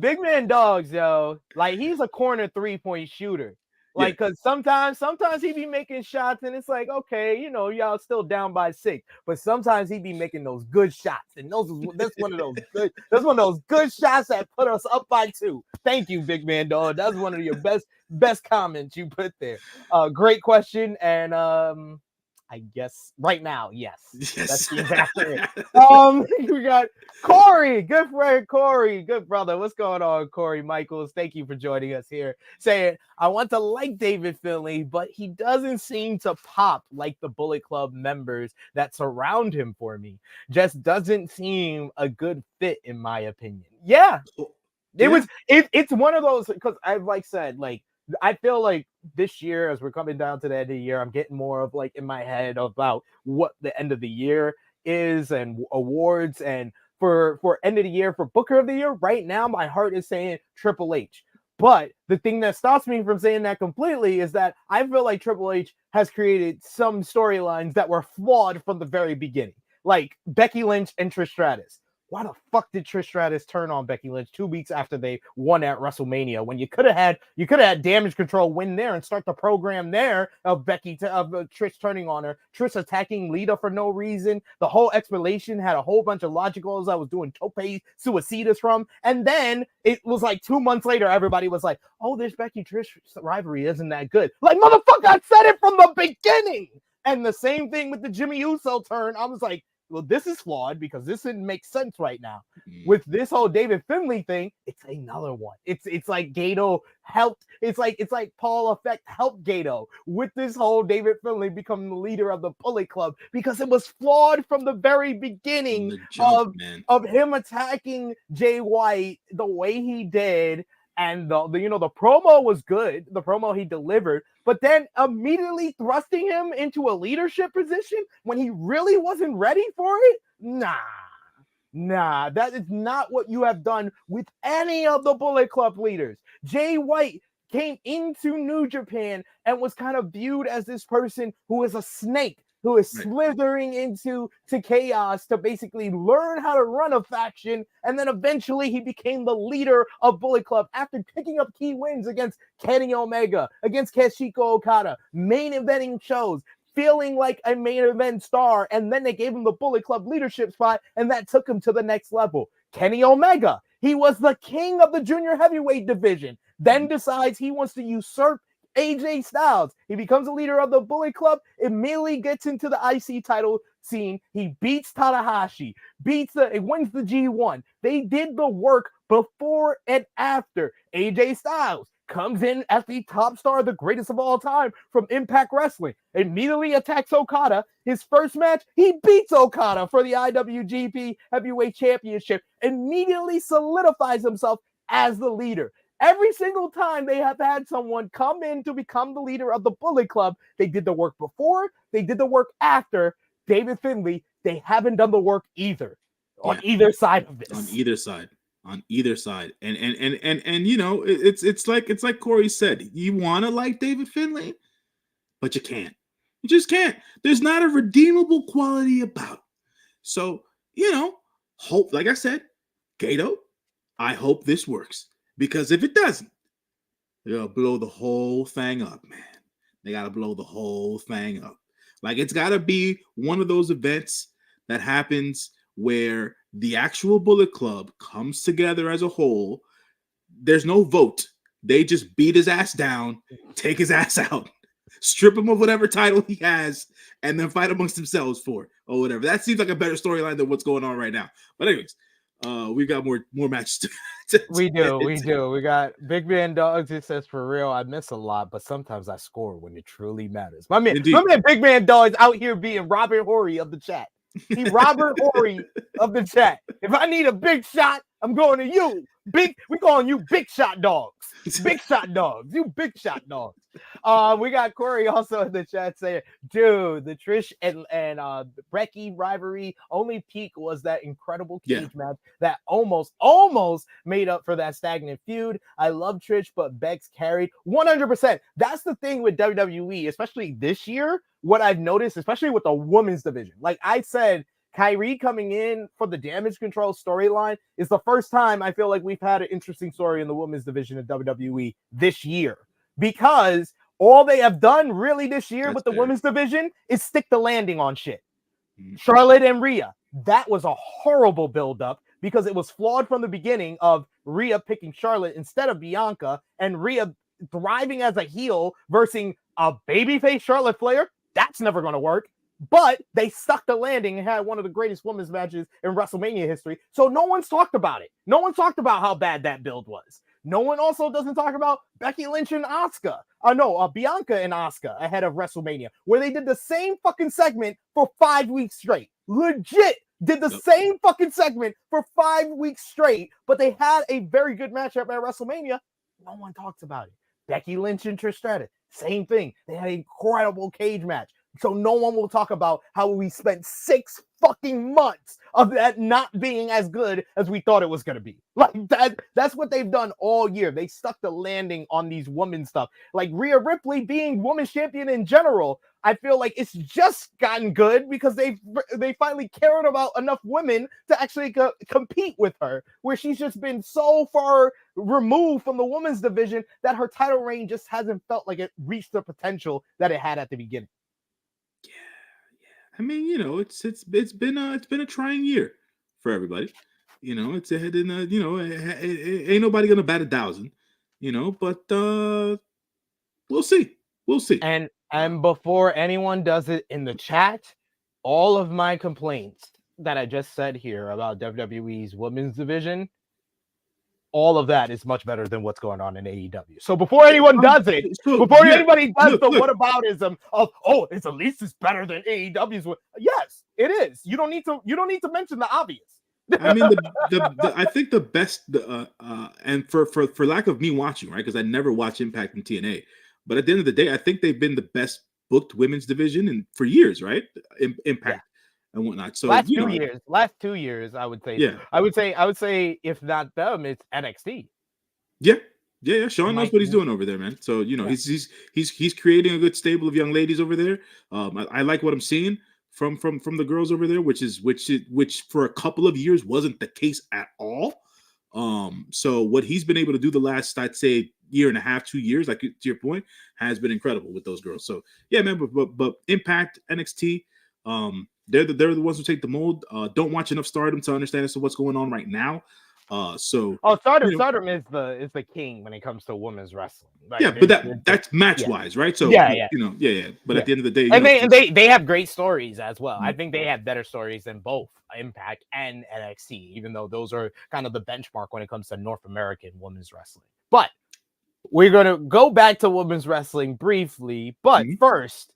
yo. Like, he's a corner 3-point shooter. Like, because sometimes he be making shots, and it's like, okay, y'all still down by 6. But sometimes he be making those good shots, and that's one of those good shots that put us up by 2. Thank you, Big Man Dog. That's one of your best comments you put there. Great question, and I guess right now, yes. That's the answer. We got Corey, good friend Corey, good brother. What's going on, Corey Michaels? Thank you for joining us here. Saying, I want to like David Finlay, but he doesn't seem to pop like the Bullet Club members that surround him for me. Just doesn't seem a good fit, in my opinion. Yeah. It's one of those, because I've said, I feel like this year, as we're coming down to the end of the year, I'm getting more of in my head about what the end of the year is and awards. And for end of the year, for Booker of the Year, right now, my heart is saying Triple H. But the thing that stops me from saying that completely is that I feel like Triple H has created some storylines that were flawed from the very beginning. Like Becky Lynch and Trish Stratus. Why the fuck did Trish Stratus turn on Becky Lynch 2 weeks after they won at WrestleMania when you could have had Damage Control win there and start the program there of Trish turning on her, Trish attacking Lita for no reason. The whole explanation had a whole bunch of logicals I was doing tope suicidas from, and then it was 2 months later everybody was like, "Oh, this Becky Trish rivalry isn't that good." Like, motherfucker, I said it from the beginning. And the same thing with the Jimmy Uso turn. I was like, well, this is flawed because this didn't make sense right now. With this whole David Finlay thing, it's another one. It's like Gato helped. It's like Paul Effect helped Gato with this whole David Finlay becoming the leader of the Bullet Club, because it was flawed from the very beginning of him attacking Jay White the way he did. And the promo was good. The promo he delivered, but then immediately thrusting him into a leadership position when he really wasn't ready for it. Nah, that is not what you have done with any of the Bullet Club leaders. Jay White came into New Japan and was kind of viewed as this person who is a snake, who is slithering into chaos to basically learn how to run a faction, and then eventually he became the leader of Bullet Club after picking up key wins against Kenny Omega, against Kazuchika Okada, main eventing shows, feeling like a main event star, and then they gave him the Bullet Club leadership spot, and that took him to the next level. Kenny Omega, he was the king of the junior heavyweight division, then decides he wants to usurp AJ Styles. He becomes a leader of the Bullet Club, immediately gets into the IC title scene. He beats Tanahashi, wins the G1. They did the work before and after. AJ Styles comes in as the top star, the greatest of all time from Impact Wrestling, immediately attacks Okada. His first match, he beats Okada for the IWGP Heavyweight Championship, immediately solidifies himself as the leader. Every single time they have had someone come in to become the leader of the Bullet Club, they did the work before, they did the work after. David Finlay, they haven't done the work either on either side of this. On either side. And it's like Corey said, you want to like David Finlay, but you can't. You just can't. There's not a redeemable quality about it. So, hope, like I said, Gato, I hope this works. Because if it doesn't, they'll blow the whole thing up, man. They got to blow the whole thing up. Like, it's got to be one of those events that happens where the actual Bullet Club comes together as a whole. There's no vote. They just beat his ass down, take his ass out, strip him of whatever title he has, and then fight amongst themselves for it or whatever. That seems like a better storyline than what's going on right now. But anyways, we've got more matches to we do. We got Big Man Dogs. It says, for real, I miss a lot, but sometimes I score when it truly matters. My man Big Man Dogs out here being Robert Horry of the chat. He Robert Horry of the chat. If I need a big shot, I'm going to you. We calling you Big Shot Dogs. Big Shot Dogs. You Big Shot Dogs. We got Corey also in the chat saying, dude, the Trish and Becky rivalry only peak was that incredible cage match that almost made up for that stagnant feud. I love Trish, but Bex carried 100%. That's the thing with WWE, especially this year. What I've noticed, especially with the women's division, like I said, Kyrie coming in for the Damage Control storyline is the first time I feel like we've had an interesting story in the women's division of WWE this year, because all they have done really this year with the women's division is stick the landing on shit. Charlotte and Rhea, that was a horrible buildup because it was flawed from the beginning of Rhea picking Charlotte instead of Bianca and Rhea thriving as a heel versus a babyface Charlotte Flair. That's never going to work. But they stuck the landing and had one of the greatest women's matches in WrestleMania history. So no one's talked about it. No one talked about how bad that build was. No one also doesn't talk about Becky Lynch and Asuka. Bianca and Asuka ahead of WrestleMania, where they did the same fucking segment for 5 weeks straight. Legit did the same fucking segment for 5 weeks straight, but they had a very good matchup at WrestleMania. No one talks about it. Becky Lynch and Trish Stratus, same thing. They had an incredible cage match. So no one will talk about how we spent 6 fucking months of that not being as good as we thought it was going to be. Like that's what they've done all year. They stuck the landing on these women stuff. Like Rhea Ripley being women's champion in general, I feel like it's just gotten good because they finally cared about enough women to actually compete with her, where she's just been so far removed from the women's division that her title reign just hasn't felt like it reached the potential that it had at the beginning. Yeah. I mean, it's been a trying year for everybody. It's ahead in ain't nobody gonna bat 1,000. But we'll see. And before anyone does it in the chat, all of my complaints that I just said here about WWE's women's division, all of that is much better than what's going on in AEW. So before anyone does it, anybody does the whataboutism of, it's at least it's better than AEW's. Yes, it is. You don't need to mention the obvious. I mean, I think the best, and for lack of me watching, right? Because I never watch Impact and TNA, but at the end of the day, I think they've been the best booked women's division for years, right? Impact and whatnot. So last 2 years, I would say. Yeah. I would say if not them, it's NXT. Yeah. Sean knows what he's doing over there, man. So he's creating a good stable of young ladies over there. I like what I'm seeing from the girls over there, which for a couple of years wasn't the case at all. So what he's been able to do the last, I'd say, year and a half, 2 years, like to your point, has been incredible with those girls. So yeah, man. But Impact, NXT, they're the ones who take the mold. Don't watch enough Stardom to understand as to what's going on right now. Stardom is the king when it comes to women's wrestling. Like, yeah, but that's match wise, right? So But at the end of the day, they have great stories as well. I think they have better stories than both Impact and NXT, even though those are kind of the benchmark when it comes to North American women's wrestling. But we're gonna go back to women's wrestling briefly. But first,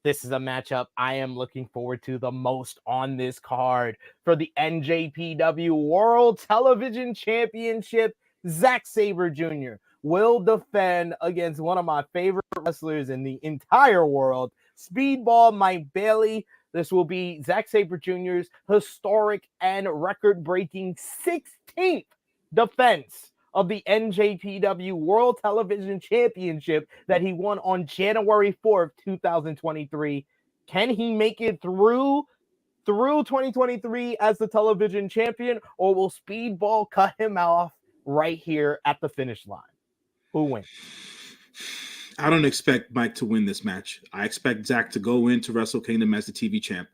this is a matchup I am looking forward to the most on this card for the NJPW World Television Championship. Zack Sabre Jr. will defend against one of my favorite wrestlers in the entire world, Speedball Mike Bailey. This will be Zack Sabre Jr.'s historic and record-breaking 16th defense of the NJPW World Television Championship that he won on January 4th, 2023. Can he make it through 2023 as the television champion, or will Speedball cut him off right here at the finish line? Who wins? I don't expect Mike to win this match. I expect Zack to go into Wrestle Kingdom as the TV champ.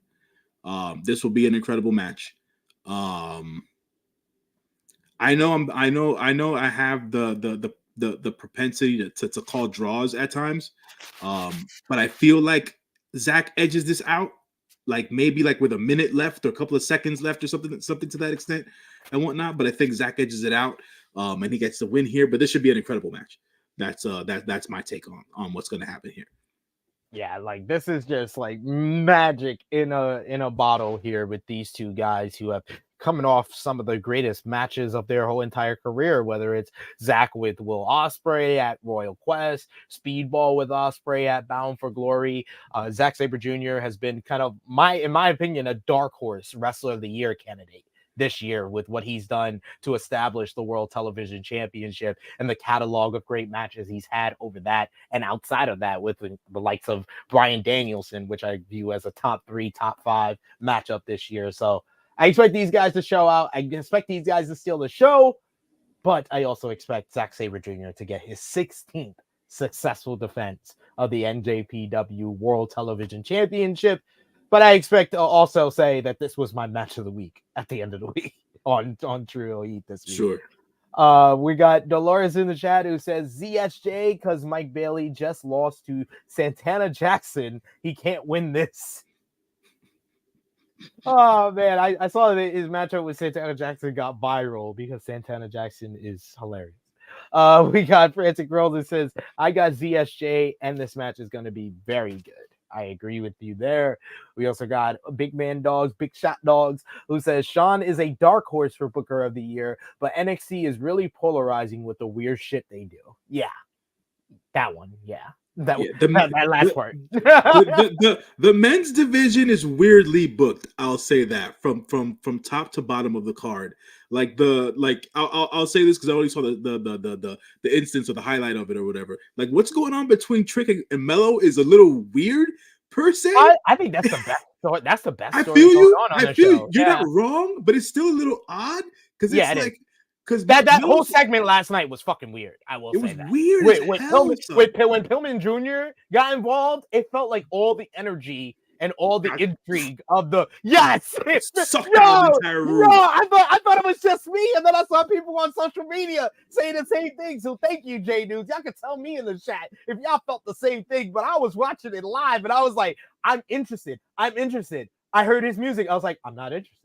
This will be an incredible match. I know I have the propensity to call draws at times. But I feel like Zack edges this out, like maybe like with a minute left or a couple of seconds left or something to that extent and whatnot. But I think Zack edges it out, and he gets the win here. But this should be an incredible match. That's my take on what's going to happen here. Yeah, like this is just like magic in a bottle here with these two guys who have coming off some of the greatest matches of their whole entire career, whether it's Zack with Will Ospreay at Royal Quest, Speedball with Ospreay at Bound for Glory. Zack Sabre Jr. has been kind of, in my opinion, a dark horse wrestler of the year candidate this year with what he's done to establish the World Television Championship and the catalog of great matches he's had over that and outside of that with the likes of Bryan Danielson, which I view as a top 3, top 5 matchup this year. So I expect these guys to show out. I expect these guys to steal the show, but I also expect Zack Sabre Jr. to get his 16th successful defense of the NJPW World Television Championship. But I expect to also say that this was my match of the week at the end of the week on True Heat this week. Sure. We got Dolores in the chat who says ZSJ because Mike Bailey just lost to Santana Jackson. He can't win this. Oh man, I saw that his matchup with Santana Jackson got viral because Santana Jackson is hilarious. We got Frantic Girl that says I got ZSJ and this match is going to be very good. I agree with you there. We also got Big Man Dogs, Big Shot Dogs, who says Sean is a dark horse for Booker of the Year, but NXT is really polarizing with the weird shit they do. Yeah, that one. Yeah. That last part. the men's division is weirdly booked. I'll say that from top to bottom of the card. I'll say this because I only saw the instance or the highlight of it or whatever. Like what's going on between Trick and Mello is a little weird per se. I think that's the best. So that's the best. I feel you. I feel you're not wrong, but it's still a little odd because it's like. Because that whole segment last night was fucking weird. I will say that. Weird. When Pillman Jr. got involved, it felt like all the energy and all the intrigue of the I thought it was just me, and then I saw people on social media saying the same thing. So thank you, J-News. Y'all can tell me in the chat if y'all felt the same thing. But I was watching it live, and I was like, I'm interested. I heard his music. I was like, I'm not interested.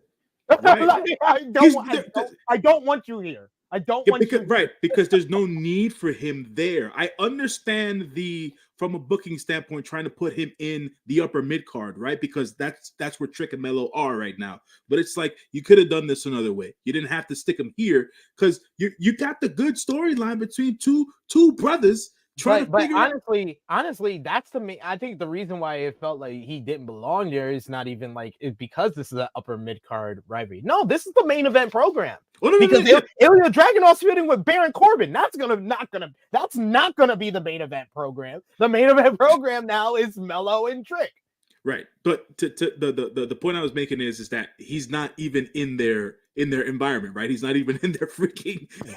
Right. I don't want you here. I don't want you. Right, because there's no need for him there. I understand the from a booking standpoint, trying to put him in the upper mid card, right? Because that's where Trick and Melo are right now. But it's like you could have done this another way. You didn't have to stick him here because you got the good storyline between two brothers. But honestly, that's the main. I think the reason why it felt like he didn't belong there is not even like because this is an upper mid card rivalry. No, this is the main event program. Because Ilya Dragunov feuding with Baron Corbin, that's not gonna be the main event program. The main event program now is Melo and Trick. Right, but the point I was making is that he's not even in their environment, right? He's not even in their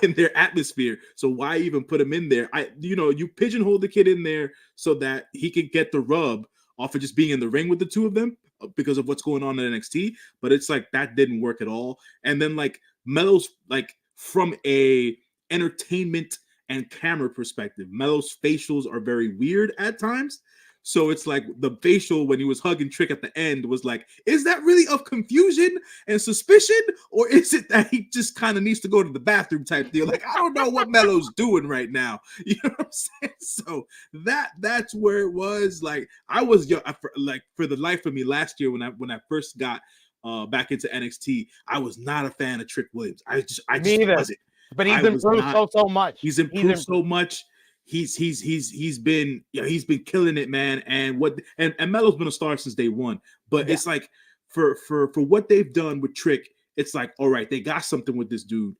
in their atmosphere. So why even put him in there? You pigeonhole the kid in there so that he can get the rub off of just being in the ring with the two of them because of what's going on in NXT. But it's like that didn't work at all. And then like Melo's like from a entertainment and camera perspective, Melo's facials are very weird at times. So it's like the facial when he was hugging Trick at the end was like, is that really of confusion and suspicion? Or is it that he just kind of needs to go to the bathroom type deal? Like, I don't know what Melo's doing right now. You know what I'm saying? So that's where it was. Like, I was for the life of me last year when I first got back into NXT, I was not a fan of Trick Williams. I just wasn't. But he's improved so much. He's improved so much. He's been killing it, man. And Melo's been a star since day one. But it's like for what they've done with Trick, it's like, all right, they got something with this dude.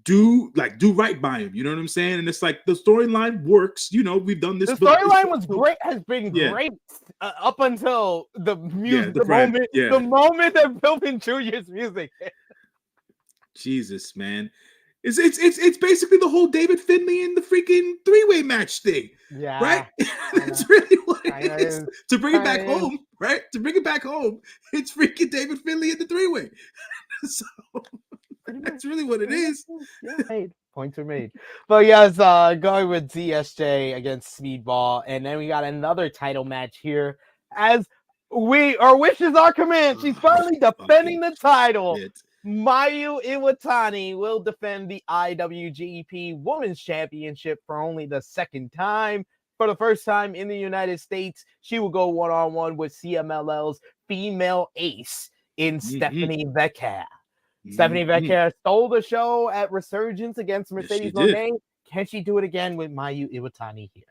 Do right by him. You know what I'm saying? And it's like the storyline works. You know, we've done this. The storyline was great. Has been great up until the music. The moment that Philbin Jr.'s music. Jesus, man. It's basically the whole David Finlay and the freaking three-way match thing. Yeah. Right? That's really what it is. To bring it back home, right? To bring it back home, it's freaking David Finlay and the three-way. So that's really what it is. Yeah, points are made. But yes, going with ZSJ against Speedball, and then we got another title match here. As our wishes are command, she's finally defending the title. Mayu Iwatani will defend the IWGP Women's Championship for only the second time. For the first time in the United States, she will go one-on-one with CMLL's female ace in Stephanie Vecchia. Stephanie Vecchia stole the show at Resurgence against Mercedes Moné. Can she do it again with Mayu Iwatani here?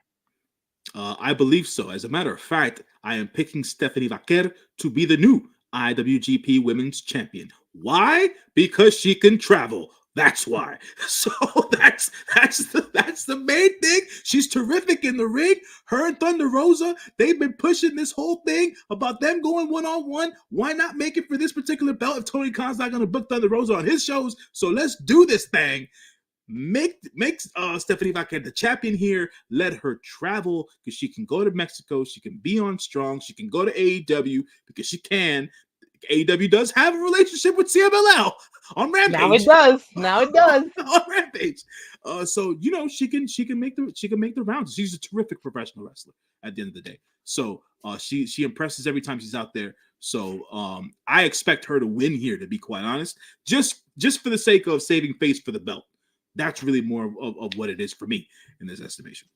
I believe so. As a matter of fact, I am picking Stephanie Vecchia to be the new IWGP Women's Champion. Why? Because she can travel. That's why. So that's the main thing. She's terrific in the ring. Her and Thunder Rosa, they've been pushing this whole thing about them going one-on-one. Why not make it for this particular belt if Tony Khan's not going to book Thunder Rosa on his shows? So let's do this thing. Make Stephanie Vecchia the champion here. Let her travel because she can go to Mexico. She can be on Strong. She can go to AEW because she can. AEW does have a relationship with CMLL on Rampage. Now it does. On Rampage. So you know she can make the rounds. She's a terrific professional wrestler at the end of the day. So she impresses every time she's out there. So I expect her to win here, to be quite honest. Just for the sake of saving face for the belt. That's really more of what it is for me in this estimation.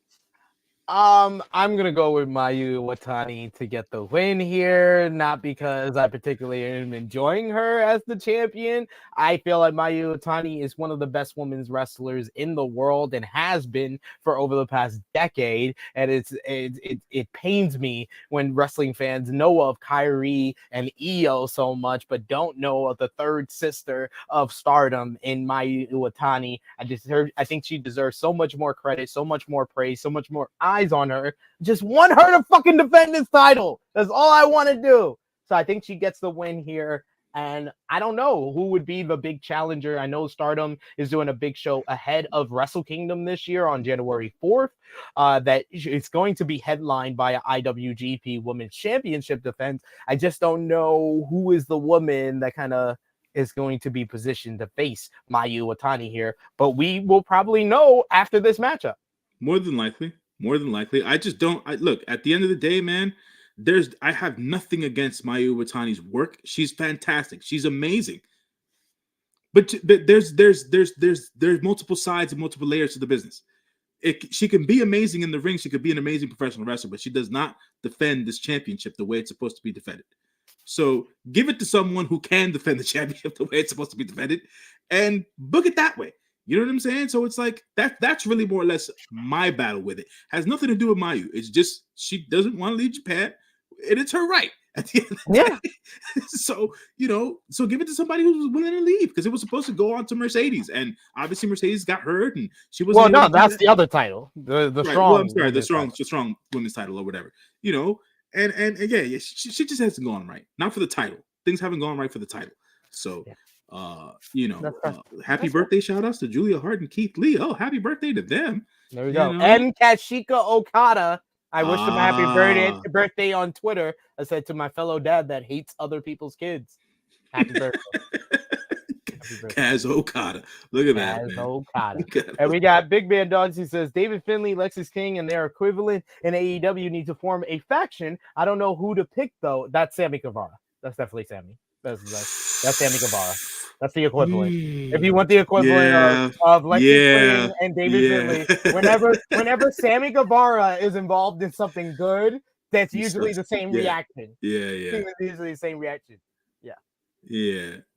I'm gonna go with Mayu Iwatani to get the win here, not because I particularly am enjoying her as the champion. I feel like Mayu Iwatani is one of the best women's wrestlers in the world and has been for over the past decade. And it pains me when wrestling fans know of Kairi and Io so much, but don't know of the third sister of Stardom in Mayu Iwatani. I think she deserves so much more credit, so much more praise, so much more eyes on her. Just want her to fucking defend this title. That's all I want to do. So I think she gets the win here. And I don't know who would be the big challenger. I know Stardom is doing a big show ahead of Wrestle Kingdom this year on January 4th. That it's going to be headlined by an IWGP Women's Championship defense. I just don't know who is the woman that kind of is going to be positioned to face Mayu Iwatani here. But we will probably know after this matchup. More than likely. I just don't. Look, at the end of the day, man, I have nothing against Mayu Iwatani's work. She's fantastic. She's amazing. But there's multiple sides and multiple layers to the business. she can be amazing in the ring. She could be an amazing professional wrestler, but she does not defend this championship the way it's supposed to be defended. So give it to someone who can defend the championship the way it's supposed to be defended and book it that way. You know what I'm saying? So it's like that's really more or less my battle with it. Has nothing to do with Mayu. It's just she doesn't want to leave Japan, and it's her right at the end of the day. So, so give it to somebody who's willing to leave, because it was supposed to go on to Mercedes, and obviously Mercedes got hurt, and she was that's the other title, the right. strong. Well, I'm sorry, the strong women's title or whatever. And yeah, she just hasn't gone right. Not for the title. Things haven't gone right for the title. So, happy birthday shout outs to Julia Hart and Keith Lee. Oh, happy birthday to them. There we go. And Katsuhiko Okada. I wish him happy birthday on Twitter. I said to my fellow dad that hates other people's kids. Happy birthday. Kaz Okada. Look at that. Kaz Okada. And we got Big Man Dogs. He says David Finlay, Lexis King, and their equivalent in AEW need to form a faction. I don't know who to pick, though. That's Sammy Guevara. That's definitely Sammy. That's Sammy Guevara. That's the equivalent. If you want the equivalent of Lexis King and David Finlay, whenever Sammy Guevara is involved in something good, that's usually the same reaction. Yeah. Usually the same reaction. Yeah.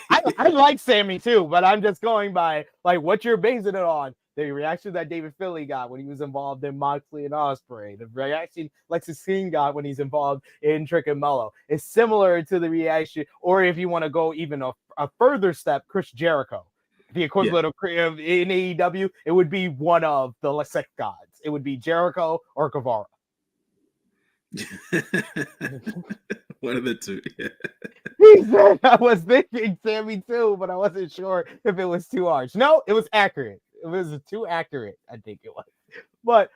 I like Sammy too, but I'm just going by like what you're basing it on. The reaction that David Finlay got when he was involved in Moxley and Ospreay, the reaction Lexis King got when he's involved in Trick and Mello is similar to the reaction, or if you want to go even a further step, Chris Jericho. The equivalent of in AEW, it would be one of the Lesek gods. It would be Jericho or Guevara. One of the two. Yeah. He said I was thinking Sammy too, but I wasn't sure if it was too harsh. No, it was accurate. It was too accurate, I think it was. But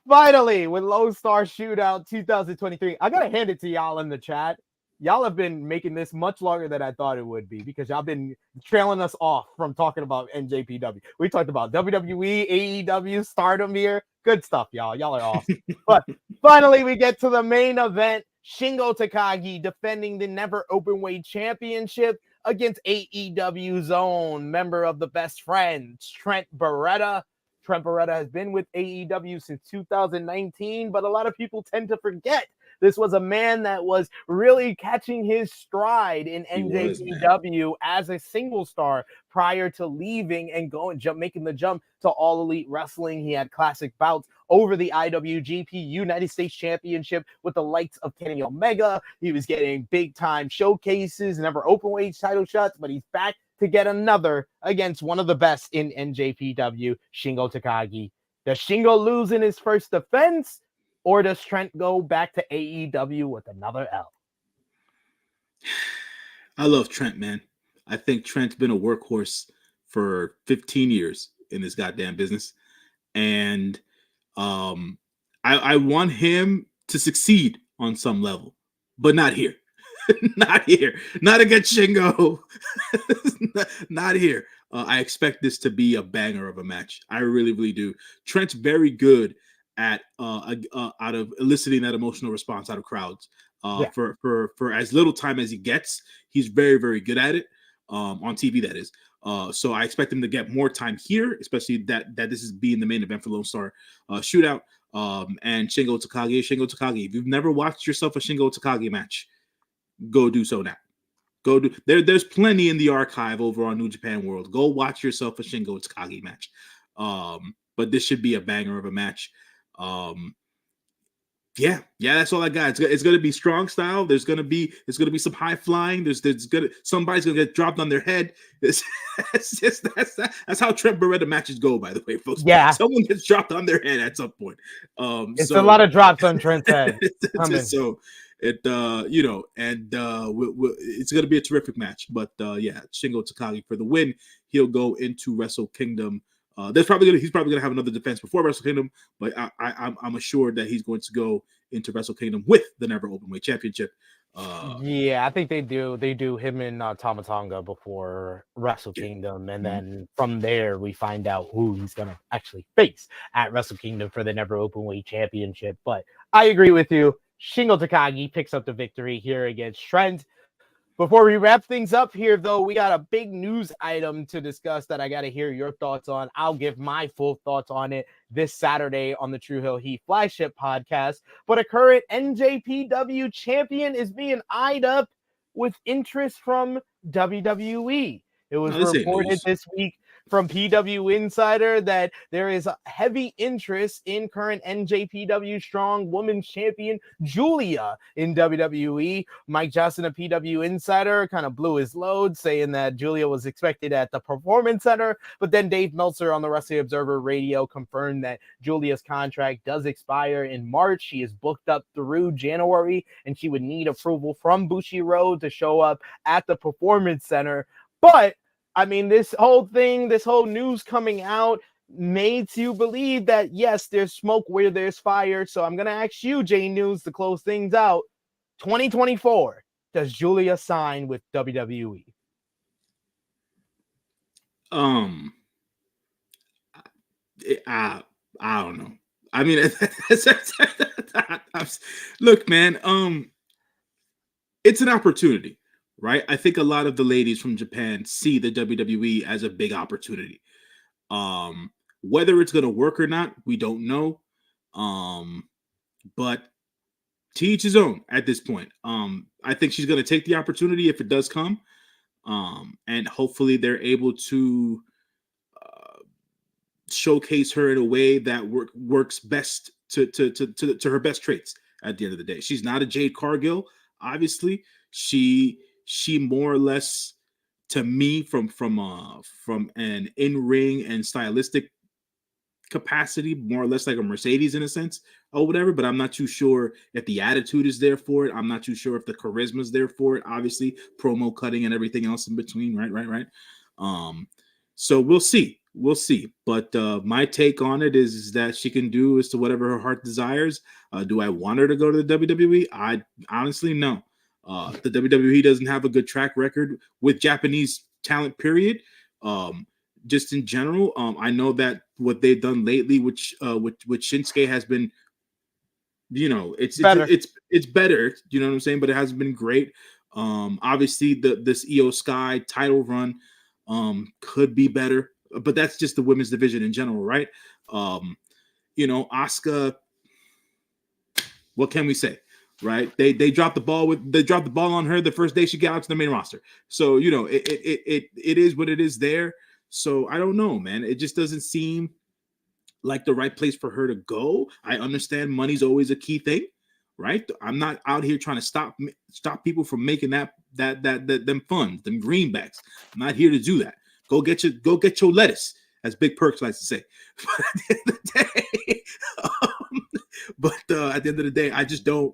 finally, with Lonestar Shootout 2023, I gotta hand it to y'all in the chat. Y'all have been making this much longer than I thought it would be, because y'all been trailing us off from talking about NJPW. We talked about WWE, AEW, Stardom here. Good stuff, y'all. Y'all are awesome. But finally, we get to the main event. Shingo Takagi defending the Never Openweight Championship against AEW's own member of the Best Friends, Trent Beretta. Trent Beretta has been with AEW since 2019, but a lot of people tend to forget this was a man that was really catching his stride in NJPW as a single star prior to leaving and making the jump to All Elite Wrestling. He had classic bouts over the IWGP United States Championship with the likes of Kenny Omega. He was getting big time showcases, never openweight title shots, but he's back to get another against one of the best in NJPW, Shingo Takagi. Does Shingo lose in his first defense, or does Trent go back to AEW with another L? I love Trent, man. I think Trent's been a workhorse for 15 years in this goddamn business. And I want him to succeed on some level, but not here. Not here. Not against Shingo. Not here. I expect this to be a banger of a match. I really, really do. Trent's very good at out of eliciting that emotional response out of crowds. For as little time as he gets, he's very, very good at it. On TV, that is. So I expect him to get more time here, especially that this is being the main event for Lone Star Shootout. And Shingo Takagi. If you've never watched yourself a Shingo Takagi match, go do so now. Go do. There's plenty in the archive over on New Japan World. Go watch yourself a Shingo Takagi match. But this should be a banger of a match. Yeah, that's all I got. It's gonna be strong style. It's gonna be some high flying. Somebody's gonna get dropped on their head. That's how Trent Beretta matches go, by the way, folks. Yeah, someone gets dropped on their head at some point. It's a lot of drops on Trent's head. So it's gonna be a terrific match. But Shingo Takagi for the win. He'll go into Wrestle Kingdom. He's probably gonna have another defense before Wrestle Kingdom, but I'm assured that he's going to go into Wrestle Kingdom with the Never Openweight Championship. I think they do him and Tama Tonga before Wrestle Kingdom, and then from there we find out who he's gonna actually face at Wrestle Kingdom for the Never Openweight Championship. But I agree with you. Shingo Takagi picks up the victory here against Trent. Before we wrap things up here, though, we got a big news item to discuss that I got to hear your thoughts on. I'll give my full thoughts on it this Saturday on the True Hill Heat Flagship podcast. But a current NJPW champion is being eyed up with interest from WWE. It was reported this week from PW Insider that there is a heavy interest in current NJPW Strong Women's Champion Julia in WWE. Mike Johnson of PW Insider kind of blew his load, saying that Julia was expected at the Performance Center, but then Dave Meltzer on the Wrestling Observer Radio confirmed that Julia's contract does expire in March. She is booked up through January, and she would need approval from Bushiroad to show up at the Performance Center. But I mean, this whole news coming out makes you believe that, yes, there's smoke where there's fire. So I'm going to ask you, J-News, to close things out. 2024, does Julia sign with WWE? I don't know. I mean, look, man, it's an opportunity. Right, I think a lot of the ladies from Japan see the WWE as a big opportunity. Whether it's going to work or not, we don't know. But to each his own at this point. I think she's going to take the opportunity if it does come, and hopefully they're able to showcase her in a way that works best to her best traits. At the end of the day, she's not a Jade Cargill. Obviously, she more or less, to me, from an in-ring and stylistic capacity, more or less like a Mercedes in a sense or whatever, but I'm not too sure if the attitude is there for it. I'm not too sure if the charisma is there for it. Obviously, promo cutting and everything else in between, right. So we'll see. But my take on it is that she can do as to whatever her heart desires. Do I want her to go to the WWE? I honestly no. The WWE doesn't have a good track record with Japanese talent, period. Just in general, I know that what they've done lately, which with Shinsuke has been, it's better. You know what I'm saying? But it hasn't been great. Obviously, this Io Sky title run could be better, but that's just the women's division in general, right? Asuka. What can we say? Right, they dropped the ball on her the first day she got out to the main roster. So it is what it is there. So I don't know, man. It just doesn't seem like the right place for her to go. I understand money's always a key thing, right? I'm not out here trying to stop people from making them funds, them greenbacks. I'm not here to do that. Go get your lettuce, as Big Perks likes to say. But at the end of the day, I just don't.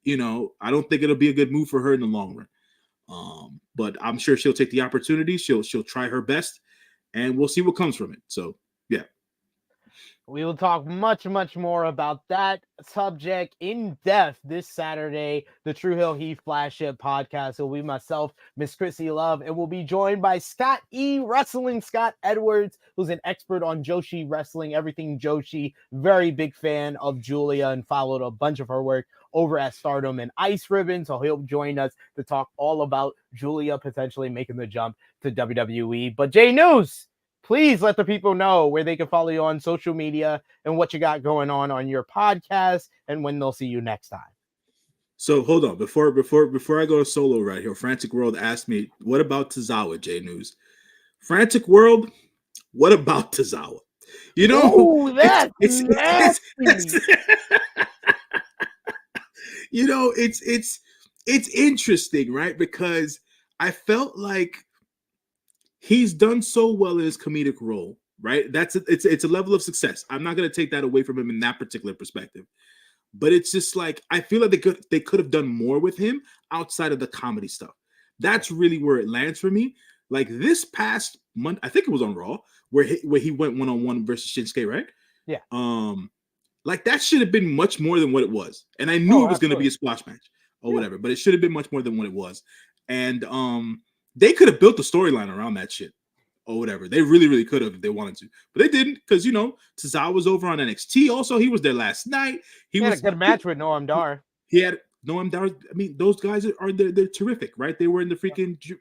I don't think it'll be a good move for her in the long run. But I'm sure she'll take the opportunity. She'll try her best, and we'll see what comes from it. So, yeah. We will talk much, much more about that subject in depth this Saturday. The True Hill Heat Flagship podcast will be myself, Miss Chrissy Love, and we'll be joined by Scott E. Wrestling, Scott Edwards, who's an expert on Joshi wrestling, everything Joshi. Very big fan of Julia and followed a bunch of her work over at Stardom and Ice Ribbon. So he'll join us to talk all about Julia potentially making the jump to WWE. But J-News, please let the people know where they can follow you on social media and what you got going on your podcast and when they'll see you next time. So hold on, before I go to solo right here, Frantic World asked me, what about Tozawa, J-News? Frantic World, what about Tozawa? Ooh, that's nasty. It's interesting, right? Because I felt like he's done so well in his comedic role, right? It's a level of success. I'm not going to take that away from him in that particular perspective. But it's just like, I feel like they could have done more with him outside of the comedy stuff. That's really where it lands for me. Like this past month, I think it was on Raw, where he went one-on-one versus Shinsuke, right? Yeah. Like that should have been much more than what it was. And I knew it was going to be a squash match or whatever, but it should have been much more than what it was. And they could have built the storyline around that shit or whatever. They really, really could have if they wanted to, but they didn't, because Tozawa was over on NXT. Also, he was there last night. He had a good match with Noam Dar. He had Noam Dar. I mean, those guys they're terrific, right? They were in the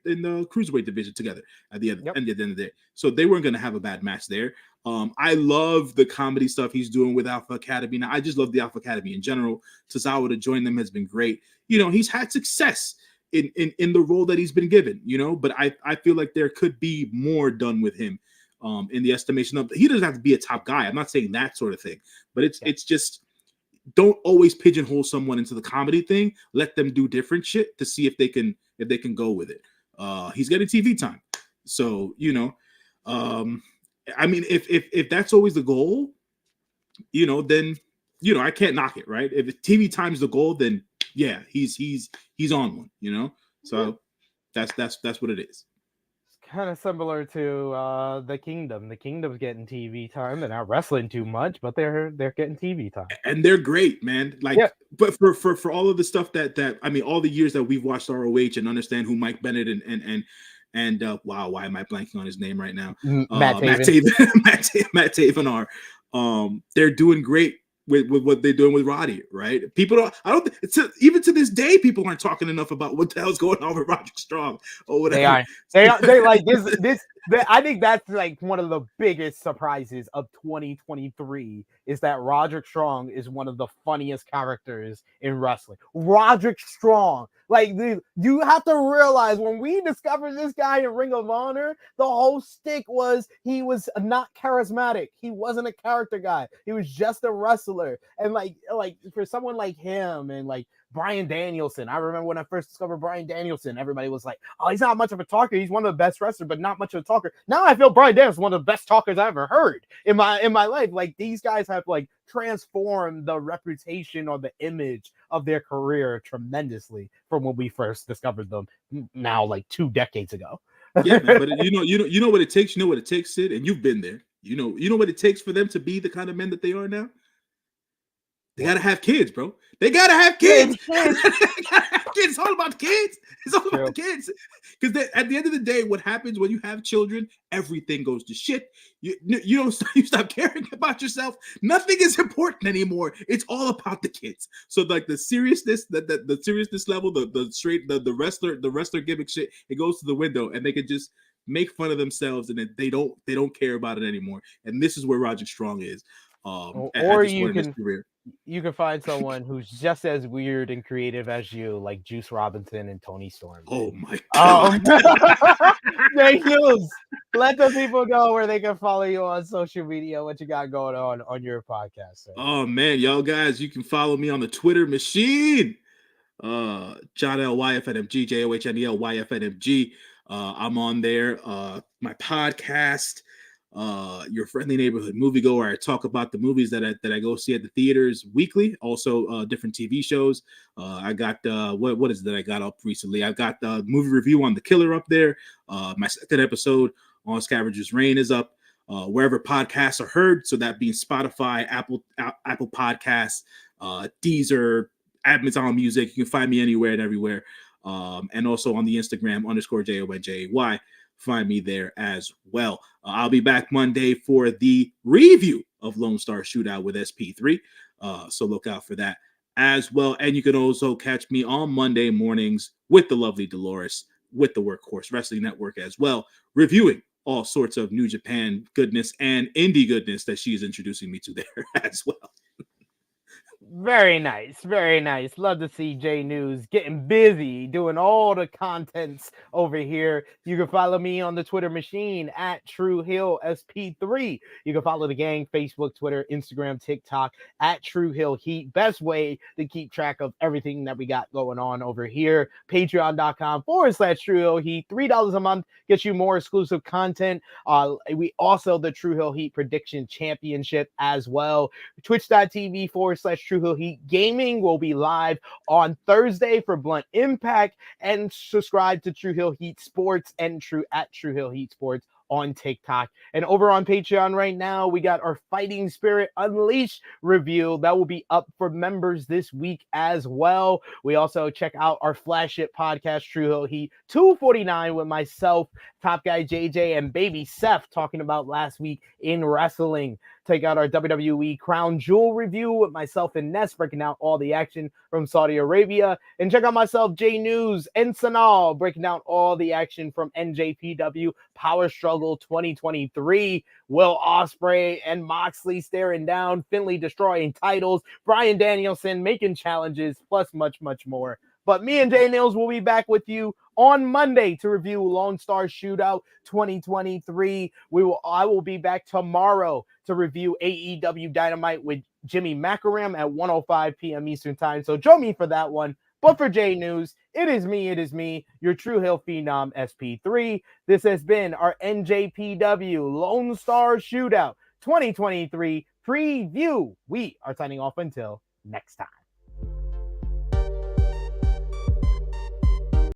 in the cruiserweight division together at the end of the day, so they weren't going to have a bad match there. I love the comedy stuff he's doing with Alpha Academy. Now, I just love the Alpha Academy in general. Tozawa to join them has been great. He's had success in the role that he's been given. But I feel like there could be more done with him. In the estimation of, he doesn't have to be a top guy. I'm not saying that sort of thing, but it's just, don't always pigeonhole someone into the comedy thing. Let them do different shit to see if they can go with it. He's getting TV time, so I mean, if that's always the goal, then I can't knock it, right? If TV time is the goal, then yeah, he's on one, So that's what it is. Kind of similar to the Kingdom. The Kingdom's getting TV time. They're not wrestling too much, but they're getting TV time, and they're great, man. But for all of the stuff that I mean, all the years that we've watched ROH and understand who Mike Bennett and wow, why am I blanking on his name right now? Matt Taven are. They're doing great with what they're doing with Roddy, right? Even to this day, people aren't talking enough about what the hell's going on with Roderick Strong or whatever. They like this. I think that's like one of the biggest surprises of 2023 is that Roderick Strong is one of the funniest characters in wrestling. Roderick Strong, you have to realize when we discovered this guy in Ring of Honor, the whole stick was he was not charismatic. He wasn't a character guy. He was just a wrestler. And like for someone like him and like Bryan Danielson. I remember when I first discovered Bryan Danielson, everybody was like, oh, he's not much of a talker. He's one of the best wrestlers, but not much of a talker. Now I feel Bryan Danielson is one of the best talkers I ever heard in my life. Like, these guys have like transformed the reputation or the image of their career tremendously from when we first discovered them now like 2 decades ago. Yeah, man, but you know what it takes. You know what it takes, Sid, and you've been there. You know what it takes for them to be the kind of men that they are now. They gotta have kids, bro. They gotta have kids. It's all about the kids. It's all about the kids. Because at the end of the day, what happens when you have children? Everything goes to shit. You stop caring about yourself. Nothing is important anymore. It's all about the kids. So like the seriousness, the seriousness level, the wrestler gimmick shit, it goes to the window, and they can just make fun of themselves, and they don't care about it anymore. And this is where Roderick Strong is. Or you can find someone who's just as weird and creative as you, like Juice Robinson and Tony Storm. Oh my god! J-News. Let the people know where they can follow you on social media. What you got going on your podcast? Sir. Oh man, y'all guys, you can follow me on the Twitter machine. John L. YFNMG, JOHNEL YFNMG. I'm on there. My podcast. Your Friendly Neighborhood Moviegoer. I talk about the movies that I go see at the theaters weekly. Also, different TV shows. I got what is it that I got up recently? I got the movie review on The Killer up there. My second episode on Scavenger's Reign is up wherever podcasts are heard. So that being Spotify, Apple Podcasts, Deezer, Amazon Music. You can find me anywhere and everywhere. And also on the Instagram _JONJY. Find me there as well. I'll be back Monday for the review of Lone Star Shootout with SP3. So look out for that as well. And you can also catch me on Monday mornings with the lovely Dolores with the Workhorse Wrestling Network as well, reviewing all sorts of New Japan goodness and indie goodness that she's introducing me to there as well. Very nice. Very nice. Love to see J-News getting busy doing all the contents over here. You can follow me on the Twitter machine at TrueHillSP3. You can follow the gang, Facebook, Twitter, Instagram, TikTok at True Hill Heat. Best way to keep track of everything that we got going on over here. Patreon.com/True Hill Heat. $3 a month gets you more exclusive content. We also the True Hill Heat Prediction Championship as well. Twitch.tv/True Hill Heat Gaming will be live on Thursday for Blunt Impact, and subscribe to True Hill Heat Sports and True Hill Heat Sports on TikTok. And over on Patreon right now, we got our Fighting Spirit Unleashed review that will be up for members this week as well. We also check out our flagship podcast, True Hill Heat 249, with myself, Top Guy JJ, and Baby Seth talking about last week in wrestling. Take out our WWE Crown Jewel review with myself and Ness breaking out all the action from Saudi Arabia. And check out myself, J-News, and Sanal breaking down all the action from NJPW Power Struggle 2023. Will Ospreay and Moxley staring down, Finlay destroying titles, Bryan Danielson making challenges, plus much, much more. But me and J-Nails will be back with you on Monday to review Lonestar Shootout 2023. I will be back tomorrow to review AEW Dynamite with Jimmy Macaram at 1:05 p.m. Eastern Time. So join me for that one. But for J-News, it is me, your True Hill Phenom SP3. This has been our NJPW Lonestar Shootout 2023 preview. We are signing off until next time.